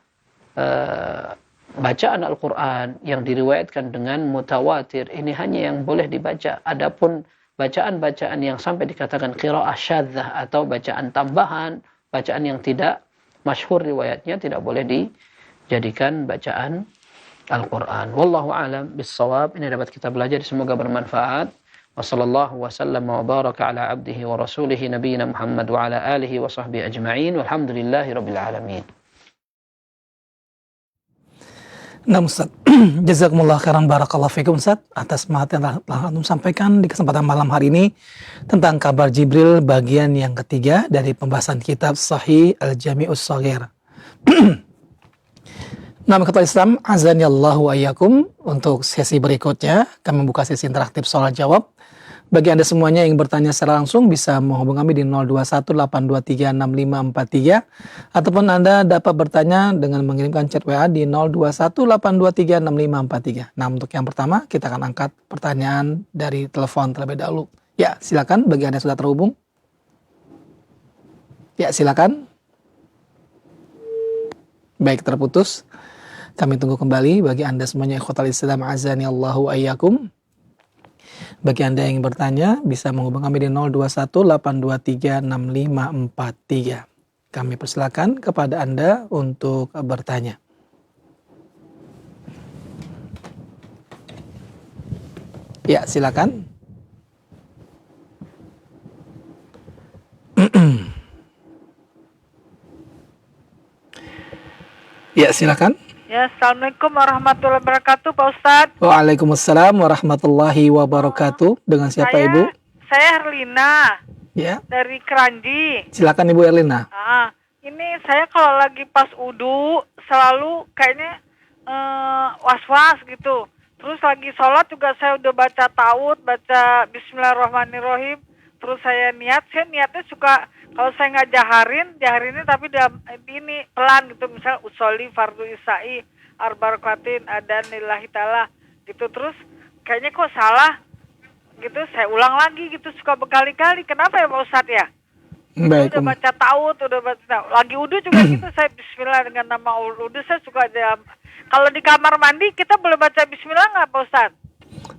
bacaan Al-Quran yang diriwayatkan dengan mutawatir, ini hanya yang boleh dibaca. Adapun bacaan-bacaan yang sampai dikatakan qiraah syadzah atau bacaan tambahan, bacaan yang tidak masyhur riwayatnya, tidak boleh dijadikan bacaan Al-Quran. Wallahu a'lam bis-shawab. Ini dapat kita belajar, semoga bermanfaat. Wa sallallahu wa sallam wa baraka ala abdihi wa rasulihi nabiyina Muhammad wa ala alihi wa sahbihi ajma'in. Walhamdulillahi rabbil alamin. Nah Ustaz, jazakumullah khairan barakallahu fikum Ustaz atas materi yang telah Antum sampaikan di kesempatan malam hari ini tentang kabar Jibril bagian yang ketiga dari pembahasan kitab Sahih Al-Jami'us Shaghir. Nah, ketua Islam, azanillahu ayyakum, untuk sesi berikutnya kami membuka sesi interaktif soal jawab. Bagi Anda semuanya yang bertanya secara langsung bisa menghubungi kami di 0218236543 ataupun Anda dapat bertanya dengan mengirimkan chat WA di 0218236543. Nah, untuk yang pertama kita akan angkat pertanyaan dari telepon terlebih dahulu. Ya, silakan bagi Anda yang sudah terhubung. Ya, silakan. Baik, terputus. Kami tunggu kembali bagi Anda semuanya ikhwatal Islam azanillahu ayyakum. Bagi Anda yang bertanya bisa menghubungi kami di 0218236543. Kami persilakan kepada Anda untuk bertanya. Ya, silakan. Ya, silakan. Ya, Assalamualaikum warahmatullahi wabarakatuh, Pak Ustadz. Waalaikumsalam warahmatullahi wabarakatuh. Dengan siapa Ibu? Saya Herlina. Ya. Dari Keranji. Silakan Ibu Herlina. Ini saya kalau lagi pas wudu selalu kayaknya was-was gitu. Terus lagi sholat juga saya udah baca tawud, baca Bismillahirrahmanirrahim. Terus saya niatnya suka Kalau saya nggak jaharinnya tapi ini pelan gitu, misal usoli fardu isai arbarakatin adan lillahi ta'ala gitu, terus kayaknya kok salah gitu, saya ulang lagi gitu, suka berkali-kali. Kenapa ya Pak Ustadz ya? Baik, Udah baca taud, udah baca lagi udu juga gitu, saya bismillah dengan nama udu, saya suka aja. Kalau di kamar mandi kita boleh baca bismillah nggak Pak Ustadz?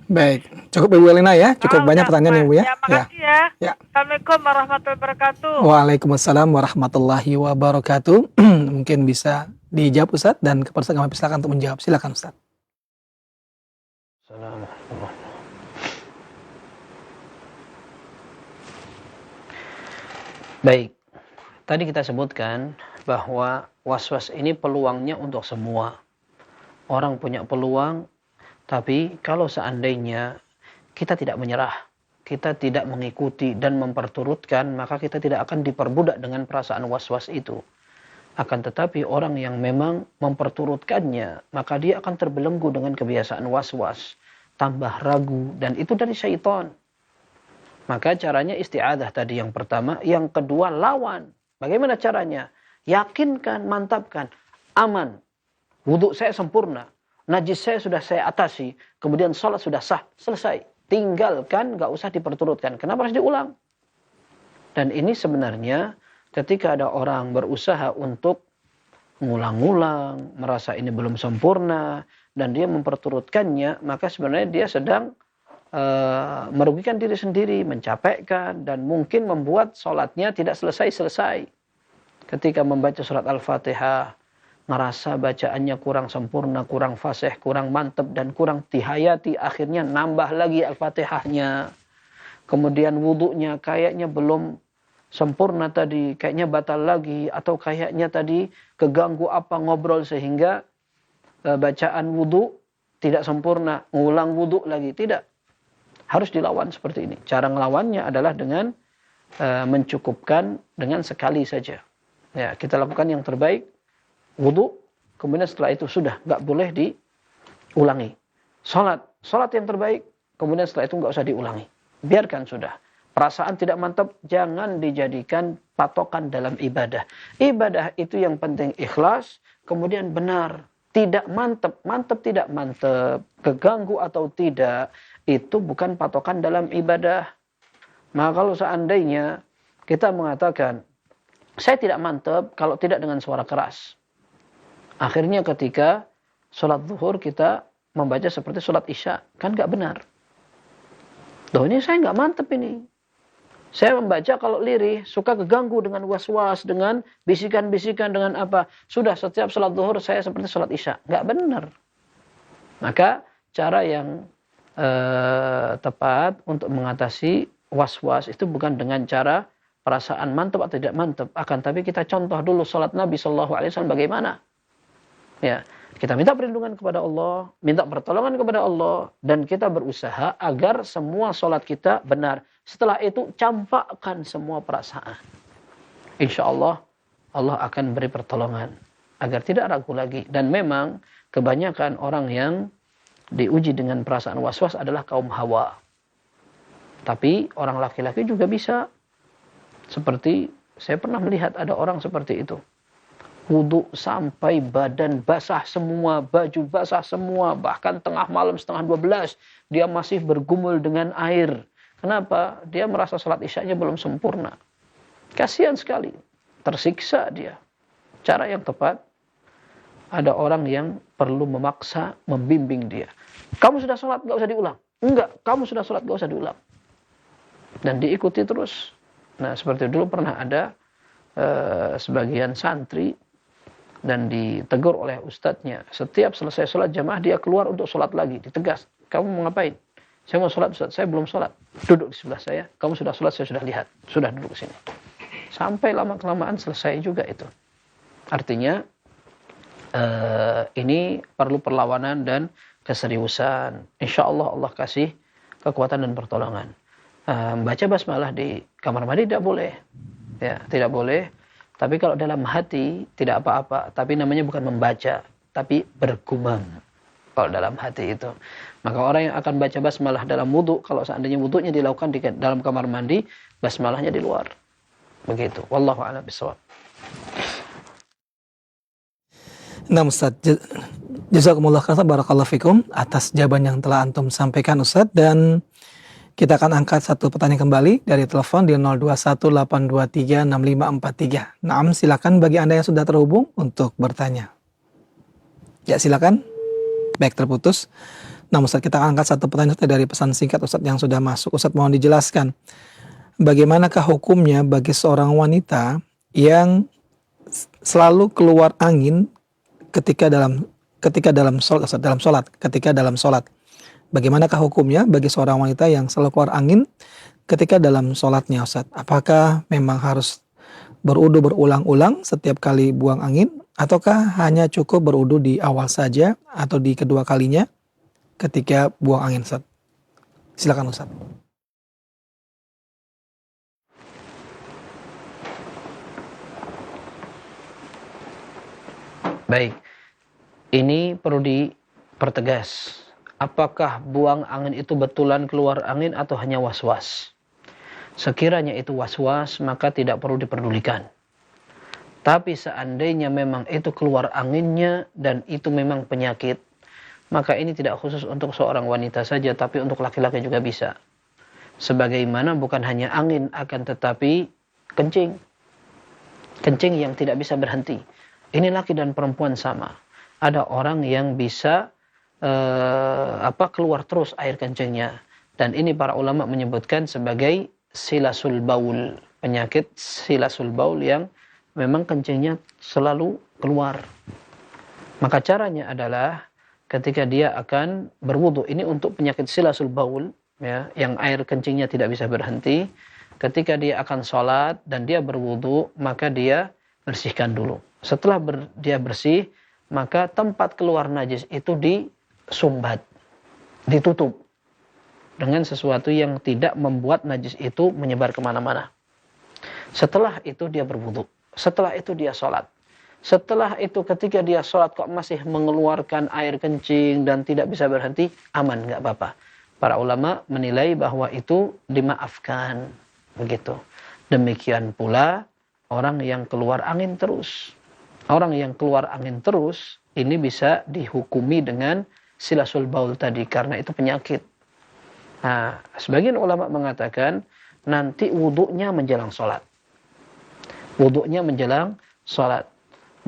Baik, cukup Ibu Elina ya, cukup banyak pertanyaan Ibu ya. Ya, makasih ya. Ya. Assalamualaikum warahmatullahi wabarakatuh. Waalaikumsalam warahmatullahi wabarakatuh. Mungkin bisa dijawab Ustaz, dan kepada kami silakan untuk menjawab. Silakan Ustaz. Baik, tadi kita sebutkan bahwa was-was ini peluangnya untuk semua. Orang punya peluang, tapi kalau seandainya kita tidak menyerah, kita tidak mengikuti dan memperturutkan, maka kita tidak akan diperbudak dengan perasaan was-was itu. Akan tetapi orang yang memang memperturutkannya, maka dia akan terbelenggu dengan kebiasaan was-was, tambah ragu, dan itu dari syaitan. Maka caranya isti'adah tadi yang pertama. Yang kedua, lawan. Bagaimana caranya? Yakinkan, mantapkan. Aman. Wudhu saya sempurna. Najis saya sudah saya atasi. Kemudian sholat sudah sah. Selesai. Tinggalkan, gak usah diperturutkan. Kenapa harus diulang? Dan ini sebenarnya ketika ada orang berusaha untuk ngulang-ngulang, merasa ini belum sempurna, dan dia memperturutkannya, maka sebenarnya dia sedang merugikan diri sendiri, mencapekkan, dan mungkin membuat sholatnya tidak selesai-selesai. Ketika membaca surat Al-Fatihah, ngerasa bacaannya kurang sempurna, kurang fasih, kurang mantap, dan kurang dihayati, akhirnya nambah lagi Al-Fatihahnya. Kemudian wudhunya kayaknya belum sempurna tadi, kayaknya batal lagi, atau kayaknya tadi keganggu apa ngobrol sehingga bacaan wudhu tidak sempurna, ngulang wudhu lagi. Tidak. Harus dilawan seperti ini. Cara ngelawannya adalah dengan mencukupkan dengan sekali saja. Ya, kita lakukan yang terbaik, wudu, kemudian setelah itu sudah, nggak boleh diulangi. Salat yang terbaik, kemudian setelah itu nggak usah diulangi. Biarkan sudah. Perasaan tidak mantap jangan dijadikan patokan dalam ibadah. Ibadah itu yang penting ikhlas, kemudian benar. Tidak mantap, tidak mantap, keganggu atau tidak, itu bukan patokan dalam ibadah. Maka kalau seandainya kita mengatakan, saya tidak mantap kalau tidak dengan suara keras. Akhirnya ketika sholat zuhur kita membaca seperti sholat isya. Kan nggak benar. Loh, ini saya nggak mantap ini. Saya membaca kalau lirih, suka keganggu dengan was-was, dengan bisikan-bisikan, dengan apa. Sudah setiap sholat zuhur saya seperti sholat isya. Nggak benar. Maka cara yang tepat untuk mengatasi was-was itu bukan dengan cara perasaan mantap atau tidak mantap. Akan tapi kita contoh dulu sholat Nabi SAW bagaimana. Ya, kita minta perlindungan kepada Allah, minta pertolongan kepada Allah, dan kita berusaha agar semua sholat kita benar. Setelah itu campakkan semua perasaan. Insya Allah, Allah akan beri pertolongan agar tidak ragu lagi. Dan memang kebanyakan orang yang diuji dengan perasaan was-was adalah kaum hawa. Tapi orang laki-laki juga bisa. Seperti saya pernah melihat ada orang seperti itu. Wudhu sampai badan basah semua, baju basah semua, bahkan tengah malam setengah 12 dia masih bergumul dengan air. Kenapa? Dia merasa salat isyanya belum sempurna. Kasihan sekali, tersiksa dia. Cara yang tepat, ada orang yang perlu memaksa, membimbing dia. Kamu sudah salat, gak usah diulang. Enggak, kamu sudah salat, gak usah diulang. Dan diikuti terus. Nah, seperti dulu pernah ada sebagian santri dan ditegur oleh ustadznya. Setiap selesai sholat jamaah dia keluar untuk sholat lagi. Ditegas. Kamu mau ngapain? Saya mau sholat ustadz. Saya belum sholat. Duduk di sebelah saya. Kamu sudah sholat, saya sudah lihat. Sudah duduk di sini. Sampai lama-kelamaan selesai juga itu. Artinya ini perlu perlawanan dan keseriusan. Insya Allah Allah kasih kekuatan dan pertolongan. Baca basmalah di kamar mandi tidak boleh. Ya, tidak boleh. Tapi kalau dalam hati tidak apa-apa. Tapi namanya bukan membaca, tapi bergumam. Kalau dalam hati itu. Maka orang yang akan baca basmalah dalam wudhu, kalau seandainya wudhunya dilakukan di dalam kamar mandi, basmalahnya di luar. Begitu. Wallahu a'lam bishawab. Nah Ustaz, jazakumullah khairan, barakallahu fikum atas jawaban yang telah antum sampaikan Ustaz, dan kita akan angkat satu pertanyaan kembali dari telepon di 0218236543. Naam, silakan bagi Anda yang sudah terhubung untuk bertanya. Ya, silakan. Baik, terputus. Nah Ustaz, kita akan angkat satu pertanyaan dari pesan singkat Ustaz yang sudah masuk. Ustaz, mohon dijelaskan, bagaimanakah hukumnya bagi seorang wanita yang selalu keluar angin ketika dalam sholat. Bagaimanakah hukumnya bagi seorang wanita yang selalu keluar angin ketika dalam sholatnya, Ustaz? Apakah memang harus berudu berulang-ulang setiap kali buang angin, ataukah hanya cukup berudu di awal saja atau di kedua kalinya ketika buang angin, Ustaz? Silakan Ustaz. Baik, ini perlu dipertegas. Apakah buang angin itu betulan keluar angin atau hanya was-was? Sekiranya itu was-was, maka tidak perlu diperdulikan. Tapi seandainya memang itu keluar anginnya dan itu memang penyakit, maka ini tidak khusus untuk seorang wanita saja, tapi untuk laki-laki juga bisa. Sebagaimana bukan hanya angin, akan tetapi kencing. Kencing yang tidak bisa berhenti. Ini laki dan perempuan sama. Ada orang yang bisa keluar terus air kencingnya, dan ini para ulama menyebutkan sebagai silasul baul, penyakit silasul baul yang memang kencingnya selalu keluar. Maka caranya adalah ketika dia akan berwudu, ini untuk penyakit silasul baul, ya, yang air kencingnya tidak bisa berhenti. Ketika dia akan sholat dan dia berwudu, maka dia bersihkan dulu. Setelah dia bersih, maka tempat keluar najis itu disumbat, ditutup dengan sesuatu yang tidak membuat najis itu menyebar kemana-mana. Setelah itu dia berwudu. Setelah itu dia sholat. Setelah itu ketika dia sholat kok masih mengeluarkan air kencing dan tidak bisa berhenti, aman, nggak apa-apa. Para ulama menilai bahwa itu dimaafkan. Begitu. Demikian pula orang yang keluar angin terus. Orang yang keluar angin terus ini bisa dihukumi dengan silasul baul tadi karena itu penyakit. Nah, sebagian ulama mengatakan nanti wudunya menjelang sholat. Wudunya menjelang sholat.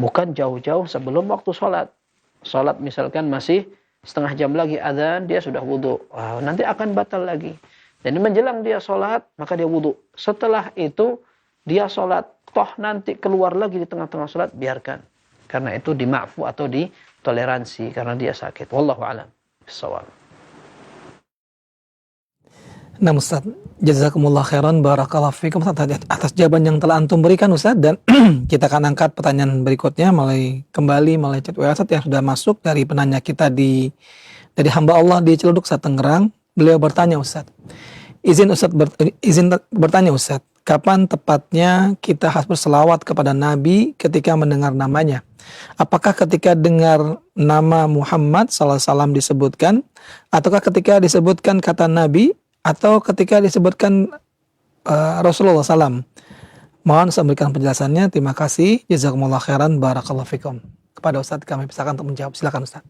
Bukan jauh-jauh sebelum waktu sholat. Sholat misalkan masih setengah jam lagi azan, dia sudah wudu. Wah, nanti akan batal lagi. Jadi menjelang dia sholat, maka dia wudu. Setelah itu dia sholat. Toh nanti keluar lagi di tengah-tengah sholat, biarkan. Karena itu dima'fu atau ditoleransi. Karena dia sakit. Wallahu a'lam bishawab. Nah Ustaz, jazakumullah khairan, barakallahu fikum atas jawaban yang telah antum berikan Ustaz. Dan kita akan angkat pertanyaan berikutnya melalui chat WhatsApp yang sudah masuk dari penanya kita dari hamba Allah di Celuduk, Tangerang. Beliau bertanya Ustaz, izin bertanya Ustaz, kapan tepatnya kita harus berselawat kepada Nabi ketika mendengar namanya? Apakah ketika dengar nama Muhammad SAW disebutkan, ataukah ketika disebutkan kata Nabi, atau ketika disebutkan Rasulullah SAW? Mohon Ustaz berikan penjelasannya. Terima kasih. Jazakumullah khairan, barakallahu fikum. Kepada Ustaz kami persilakan untuk menjawab. Silakan Ustaz.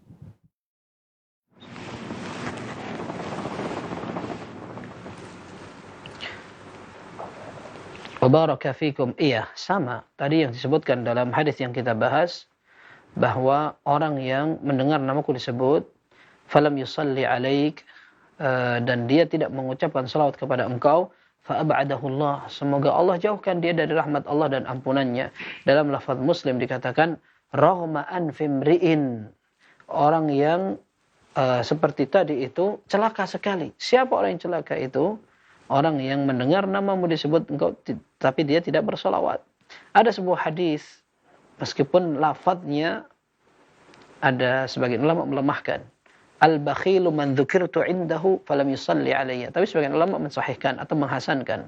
Wabaraka fikum. Iya, sama. Tadi yang disebutkan dalam hadis yang kita bahas, bahwa orang yang mendengar namaku disebut, falam yusalli alaik, dan dia tidak mengucapkan salawat kepada engkau, fa'ab'adahullah, semoga Allah jauhkan dia dari rahmat Allah dan ampunannya. Dalam lafaz Muslim dikatakan, raghma anfimri'in, orang yang seperti tadi itu celaka sekali. Siapa orang yang celaka itu? Orang yang mendengar namamu disebut engkau, tapi dia tidak bersolawat. Ada sebuah hadis, meskipun lafadznya ada sebagian ulama melemahkan. Al-bakhilu man dzukirtu indahu falam yusalli alayya. Tapi sebagian ulama mensahihkan atau menghasankan.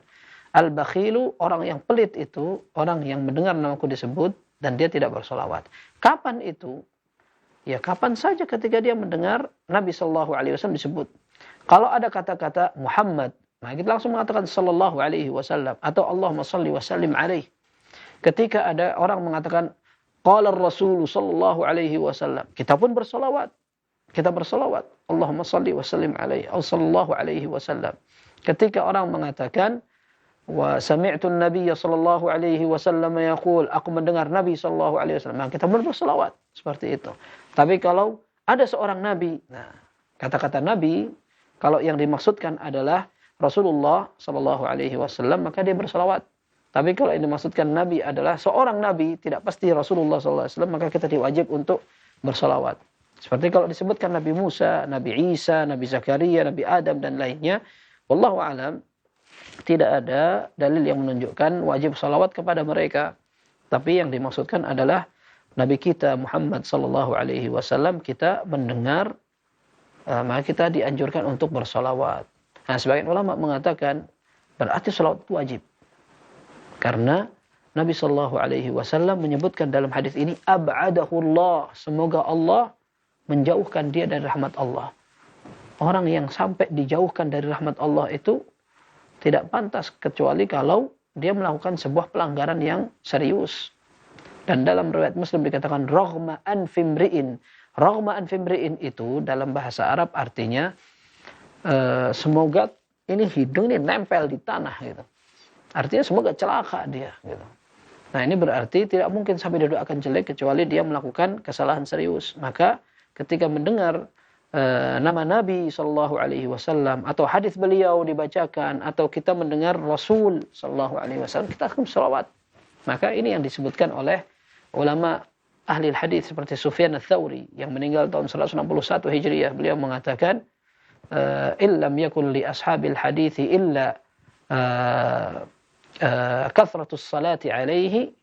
Al-bakhilu, orang yang pelit itu, orang yang mendengar namaku disebut dan dia tidak bersolawat. Kapan itu? Ya kapan saja ketika dia mendengar Nabi SAW disebut. Kalau ada kata-kata Muhammad, Nah, kita langsung mengatakan sallallahu alaihi wasallam atau Allahumma salli wa sallim alaihi. Ketika ada orang mengatakan qala Rasul sallallahu alaihi wasallam, kita pun bersalawat. Kita bersalawat. Allahumma salli wa sallim alaihi atau sallallahu alaihi wasallam. Ketika orang mengatakan wa sami'tu an-nabiy sallallahu alaihi wasallam yaqul, aku mendengar Nabi sallallahu alaihi wasallam, maka kita pun bersalawat seperti itu. Tapi kalau ada seorang nabi, nah, kata-kata nabi kalau yang dimaksudkan adalah Rasulullah sallallahu alaihi wasallam, maka dia bersalawat. Tapi kalau yang dimaksudkan nabi adalah seorang nabi, tidak pasti Rasulullah sallallahu alaihi wasallam, maka kita diwajib untuk bersalawat. Seperti kalau disebutkan Nabi Musa, Nabi Isa, Nabi Zakaria, Nabi Adam dan lainnya, wallahu alam, tidak ada dalil yang menunjukkan wajib salawat kepada mereka. Tapi yang dimaksudkan adalah Nabi kita Muhammad sallallahu alaihi wasallam, kita mendengar, maka kita dianjurkan untuk bersalawat. Nah, sebagian ulama mengatakan berarti salawat itu wajib. Karena Nabi sallallahu alaihi wasallam menyebutkan dalam hadis ini ab'adahullah, semoga Allah menjauhkan dia dari rahmat Allah. Orang yang sampai dijauhkan dari rahmat Allah itu tidak pantas kecuali kalau dia melakukan sebuah pelanggaran yang serius. Dan dalam riwayat Muslim dikatakan raghma an fimri'in. Raghma an fimri'in itu dalam bahasa Arab artinya semoga ini hidung ini nempel di tanah gitu. Artinya semoga celaka dia gitu. Nah, ini berarti tidak mungkin sampai didoakan jelek kecuali dia melakukan kesalahan serius. Maka ketika mendengar nama Nabi sallallahu alaihi wasallam atau hadis beliau dibacakan atau kita mendengar Rasul sallallahu alaihi wasallam, kita akan selawat. Maka ini yang disebutkan oleh ulama ahli hadis seperti Sufyan ats-Tsauri yang meninggal tahun 161 Hijriah. Beliau mengatakan illam yakun li ashabil hadits illa kathratus salati alaihi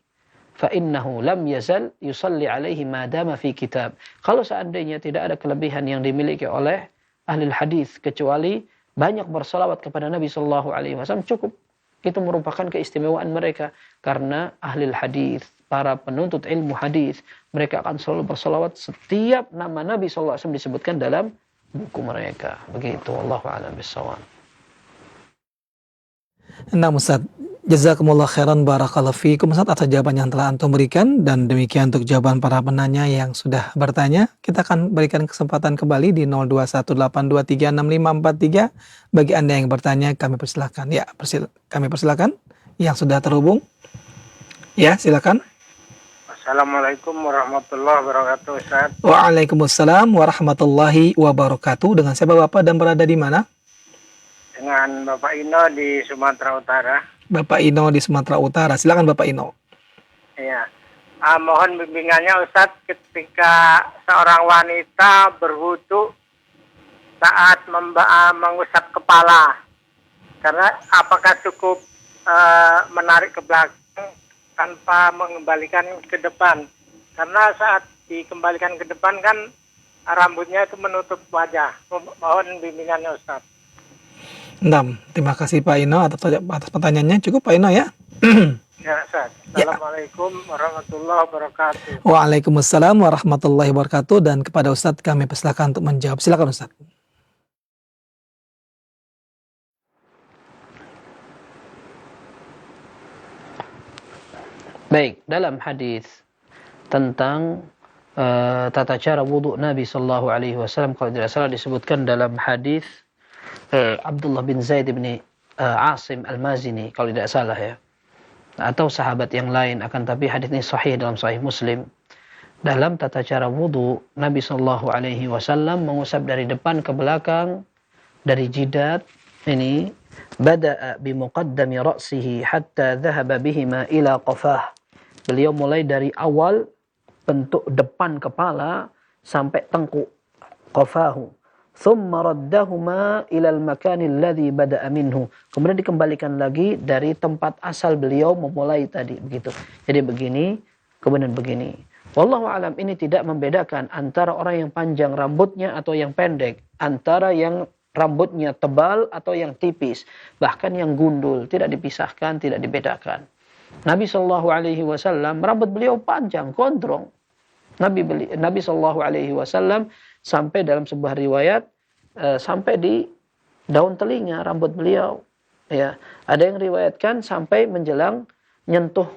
fa innahu lam yazal yusalli alaihi ma dama fi kitab. Kalau seandainya tidak ada kelebihan yang dimiliki oleh ahli hadis kecuali banyak bersalawat kepada Nabi sallallahu alaihi wasallam, cukup. Itu merupakan keistimewaan mereka karena ahli hadis, para penuntut ilmu hadis, mereka akan selalu bersalawat setiap nama Nabi sallallahu alaihi wasallam disebutkan dalam buku mereka. Begitu, wallahu a'lam bishawab. Nah, Ustaz, jazakumullah khairan barakallahu fiikum Ustaz atas jawaban yang telah antum berikan, dan demikian untuk jawaban para penanya yang sudah bertanya. Kita akan berikan kesempatan kembali di 0218236543. Bagi Anda yang bertanya, kami persilakan. Ya, kami persilakan yang sudah terhubung. Ya, silakan. Assalamualaikum warahmatullahi wabarakatuh, Ustaz. Waalaikumsalam warahmatullahi wabarakatuh. Dengan siapa Bapak dan berada di mana? Dengan Bapak Ino di Sumatera Utara. Bapak Ino di Sumatera Utara. Silakan Bapak Ino. Iya. Mohon bimbingannya Ustaz ketika seorang wanita berwudu saat mengusap kepala. Karena apakah cukup menarik ke belakang tanpa mengembalikan ke depan? Karena saat dikembalikan ke depan kan rambutnya itu menutup wajah. Mohon bimbingannya Ustaz. Nah, terima kasih Pak Ino atas pertanyaannya. Cukup Pak Ino ya. Ya, Ustaz. Assalamualaikum warahmatullahi wabarakatuh. Waalaikumsalam warahmatullahi wabarakatuh. Dan kepada Ustadz kami persilakan untuk menjawab. Silakan Ustadz. Baik, dalam hadis tentang tata cara wudhu Nabi sallallahu alaihi wasallam, kalau tidak salah disebutkan dalam hadis Abdullah bin Zaid bin Asim Al-Mazini kalau tidak salah ya, atau sahabat yang lain, akan tapi hadis ini sahih dalam Sahih Muslim. Dalam tata cara wudhu Nabi sallallahu alaihi wasallam mengusap dari depan ke belakang, dari jidat ini, bada'a bi muqaddami ra'sihi hatta dhahaba bihima ila qafah. Beliau mulai dari awal bentuk depan kepala sampai tengkuk, qafahu. Thumma raddahuma ila al-makan alladhi bada'a minhu. Kemudian dikembalikan lagi dari tempat asal beliau memulai tadi, begitu. Jadi begini, kemudian begini. Wallahu alam, ini tidak membedakan antara orang yang panjang rambutnya atau yang pendek, antara yang rambutnya tebal atau yang tipis, bahkan yang gundul, tidak dipisahkan, tidak dibedakan. Nabi sallallahu alaihi wasallam rambut beliau panjang, gondrong. Nabi sallallahu alaihi wasallam sampai dalam sebuah riwayat sampai di daun telinga rambut beliau. Ya, ada yang riwayatkan sampai menjelang nyentuh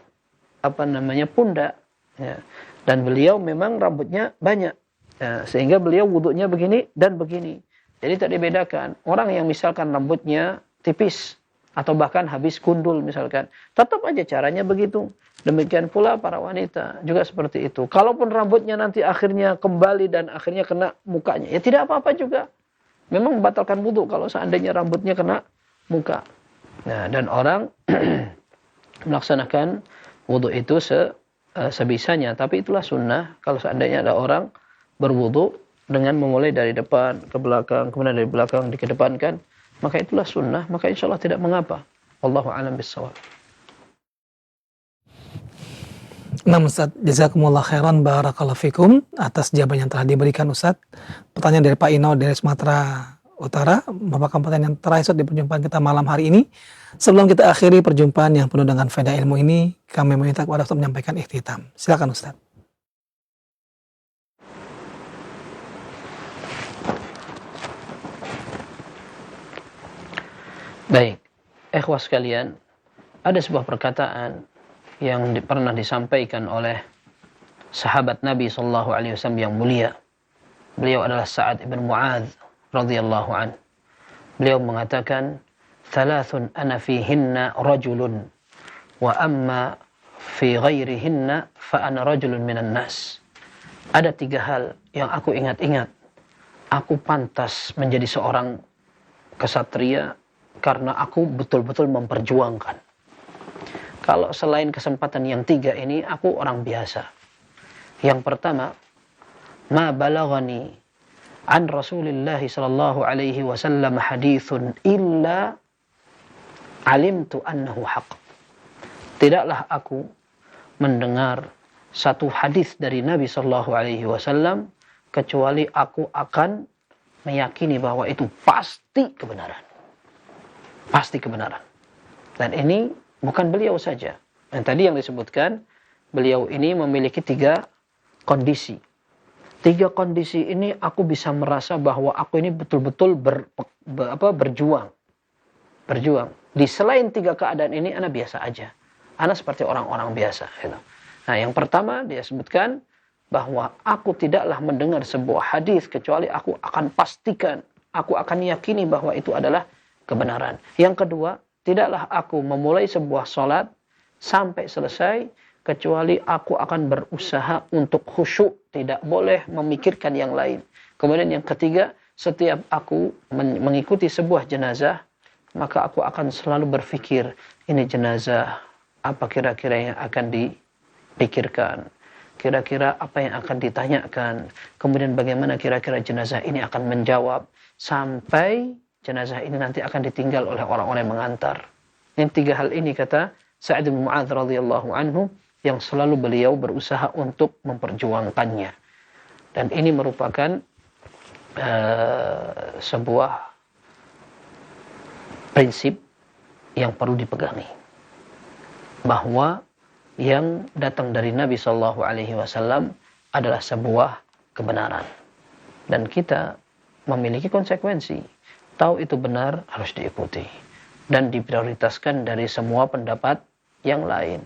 pundak. Ya. Dan beliau memang rambutnya banyak. Ya, sehingga beliau wudunya begini dan begini. Jadi tak dibedakan. Orang yang misalkan rambutnya tipis atau bahkan habis gundul misalkan, tetap aja caranya begitu. Demikian pula para wanita juga seperti itu. Kalaupun rambutnya nanti akhirnya kembali dan akhirnya kena mukanya, ya tidak apa-apa juga. Memang membatalkan wudu kalau seandainya rambutnya kena muka. Nah, dan orang melaksanakan wudu itu sebisanya. Tapi itulah sunnah kalau seandainya ada orang berwudu dengan memulai dari depan ke belakang, kemudian dari belakang dikedepankan, maka itulah sunnah, maka insya Allah tidak mengapa. Wallahu a'lam bishawab. Nah Ustaz, jazakumullah khairan, barakallahu fikum atas jawaban yang telah diberikan Ustaz. Pertanyaan dari Pak Ino dari Sumatera Utara, merupakan pertanyaan terakhir di perjumpaan kita malam hari ini. Sebelum kita akhiri perjumpaan yang penuh dengan faedah ilmu ini, kami meminta kepada Ustaz menyampaikan ikhtitam. Silakan Ustaz. Baik, ikhwah sekalian, ada sebuah perkataan yang pernah disampaikan oleh sahabat Nabi SAW yang mulia. Beliau adalah Sa'ad ibn Mu'adz radhiyallahu an. Beliau mengatakan, "Thalathun ana fihinna rajulun, wa amma fi ghairihinna fa ana rajulun minan nas." Ada 3 hal yang aku ingat-ingat. Aku pantas menjadi seorang kesatria karena aku betul-betul memperjuangkan. Kalau selain kesempatan yang 3 ini, aku orang biasa. Yang pertama, ma balaghani an Rasulillah sallallahu alaihi wasallam hadithun illa alimtu annahu haq. Tidaklah aku mendengar satu hadis dari Nabi sallallahu alaihi wasallam kecuali aku akan meyakini bahwa itu pasti kebenaran. Pasti kebenaran. Dan ini bukan beliau saja. Yang tadi yang disebutkan, beliau ini memiliki 3 kondisi. 3 kondisi ini aku bisa merasa bahwa aku ini betul-betul berjuang. Berjuang. Di selain 3 keadaan ini, ana biasa aja. Ana seperti orang-orang biasa. Gitu. Nah, yang pertama dia sebutkan bahwa aku tidaklah mendengar sebuah hadis kecuali aku akan pastikan, aku akan yakini bahwa itu adalah kebenaran. Yang kedua, tidaklah aku memulai sebuah salat sampai selesai kecuali aku akan berusaha untuk khusyuk, tidak boleh memikirkan yang lain. Kemudian yang ketiga, setiap aku mengikuti sebuah jenazah, maka aku akan selalu berpikir, ini jenazah, apa kira-kira yang akan dipikirkan? Kira-kira apa yang akan ditanyakan? Kemudian bagaimana kira-kira jenazah ini akan menjawab? Sampai jenazah ini nanti akan ditinggal oleh orang-orang yang mengantar. Yang 3 hal ini kata Sa'ad bin Mu'adz radhiyallahu anhu yang selalu beliau berusaha untuk memperjuangkannya. Dan ini merupakan sebuah prinsip yang perlu dipegangi. Bahwa yang datang dari Nabi sallallahu alaihi wasallam adalah sebuah kebenaran. Dan kita memiliki konsekuensi. Tahu itu benar, harus diikuti. Dan diprioritaskan dari semua pendapat yang lain.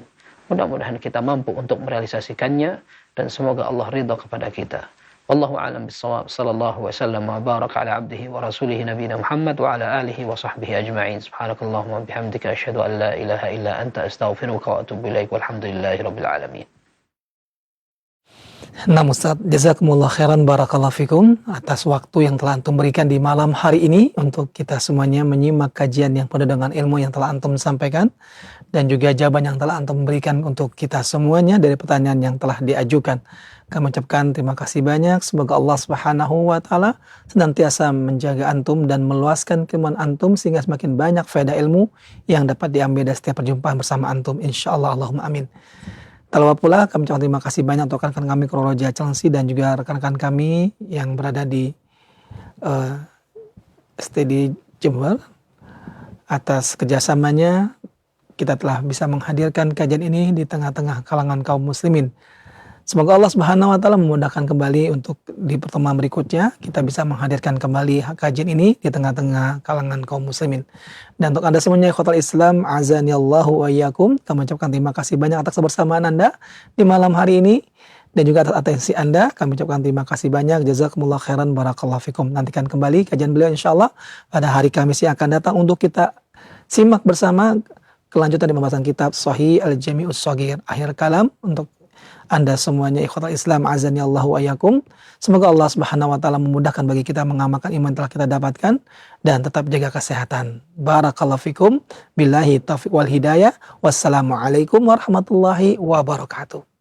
Mudah-mudahan kita mampu untuk merealisasikannya. Dan semoga Allah ridha kepada kita. Wallahu a'lam bishawab. Sallallahu wasallam wa baraka ala abdihi wa rasulihi nabiyina Muhammad wa ala alihi wa sahbihi ajma'in. Subhanakallahumma bihamdika asyhadu an la ilaha illa anta astaghfiruka wa atubu ilaik. Walhamdulillahi rabbil alamin. Nah Ustaz, jazakumullah khairan, barakallahu fikum atas waktu yang telah antum berikan di malam hari ini untuk kita semuanya menyimak kajian yang penuh dengan ilmu yang telah antum sampaikan dan juga jawaban yang telah antum berikan untuk kita semuanya dari pertanyaan yang telah diajukan. Kami ucapkan terima kasih banyak. Semoga Allah Subhanahu wa taala senantiasa menjaga antum dan meluaskan keilmuan antum sehingga semakin banyak faedah ilmu yang dapat diambil dari setiap perjumpaan bersama antum, insyaallah. Allahumma amin. Tak lupa pula kami ucapkan terima kasih banyak untuk rekan-rekan kami Kroloja Chelsea dan juga rekan-rekan kami yang berada di STD Jember. Atas kerjasamanya kita telah bisa menghadirkan kajian ini di tengah-tengah kalangan kaum muslimin. Semoga Allah Subhanahu wa taala memudahkan kembali untuk di pertemuan berikutnya kita bisa menghadirkan kembali kajian ini di tengah-tengah kalangan kaum muslimin. Dan untuk Anda semuanya ikhwatal Islam, azanillahu wa iyyakum, kami ucapkan terima kasih banyak atas kebersamaan Anda di malam hari ini dan juga atas atensi Anda. Kami ucapkan terima kasih banyak. Jazakumullah khairan, barakallahu fikum. Nantikan kembali kajian beliau insyaallah pada hari Kamis yang akan datang untuk kita simak bersama kelanjutan di pembahasan kitab Sahih Al-Jami'us Shaghir. Akhir kalam untuk Anda semuanya ikhwatal Islam, azanillahu wa iyyakum. Semoga Allah Subhanahu wa taala memudahkan bagi kita mengamalkan iman telah kita dapatkan dan tetap jaga kesehatan. Barakallahu fikum. Billahi taufiq wal hidayah. Wassalamualaikum warahmatullahi wabarakatuh.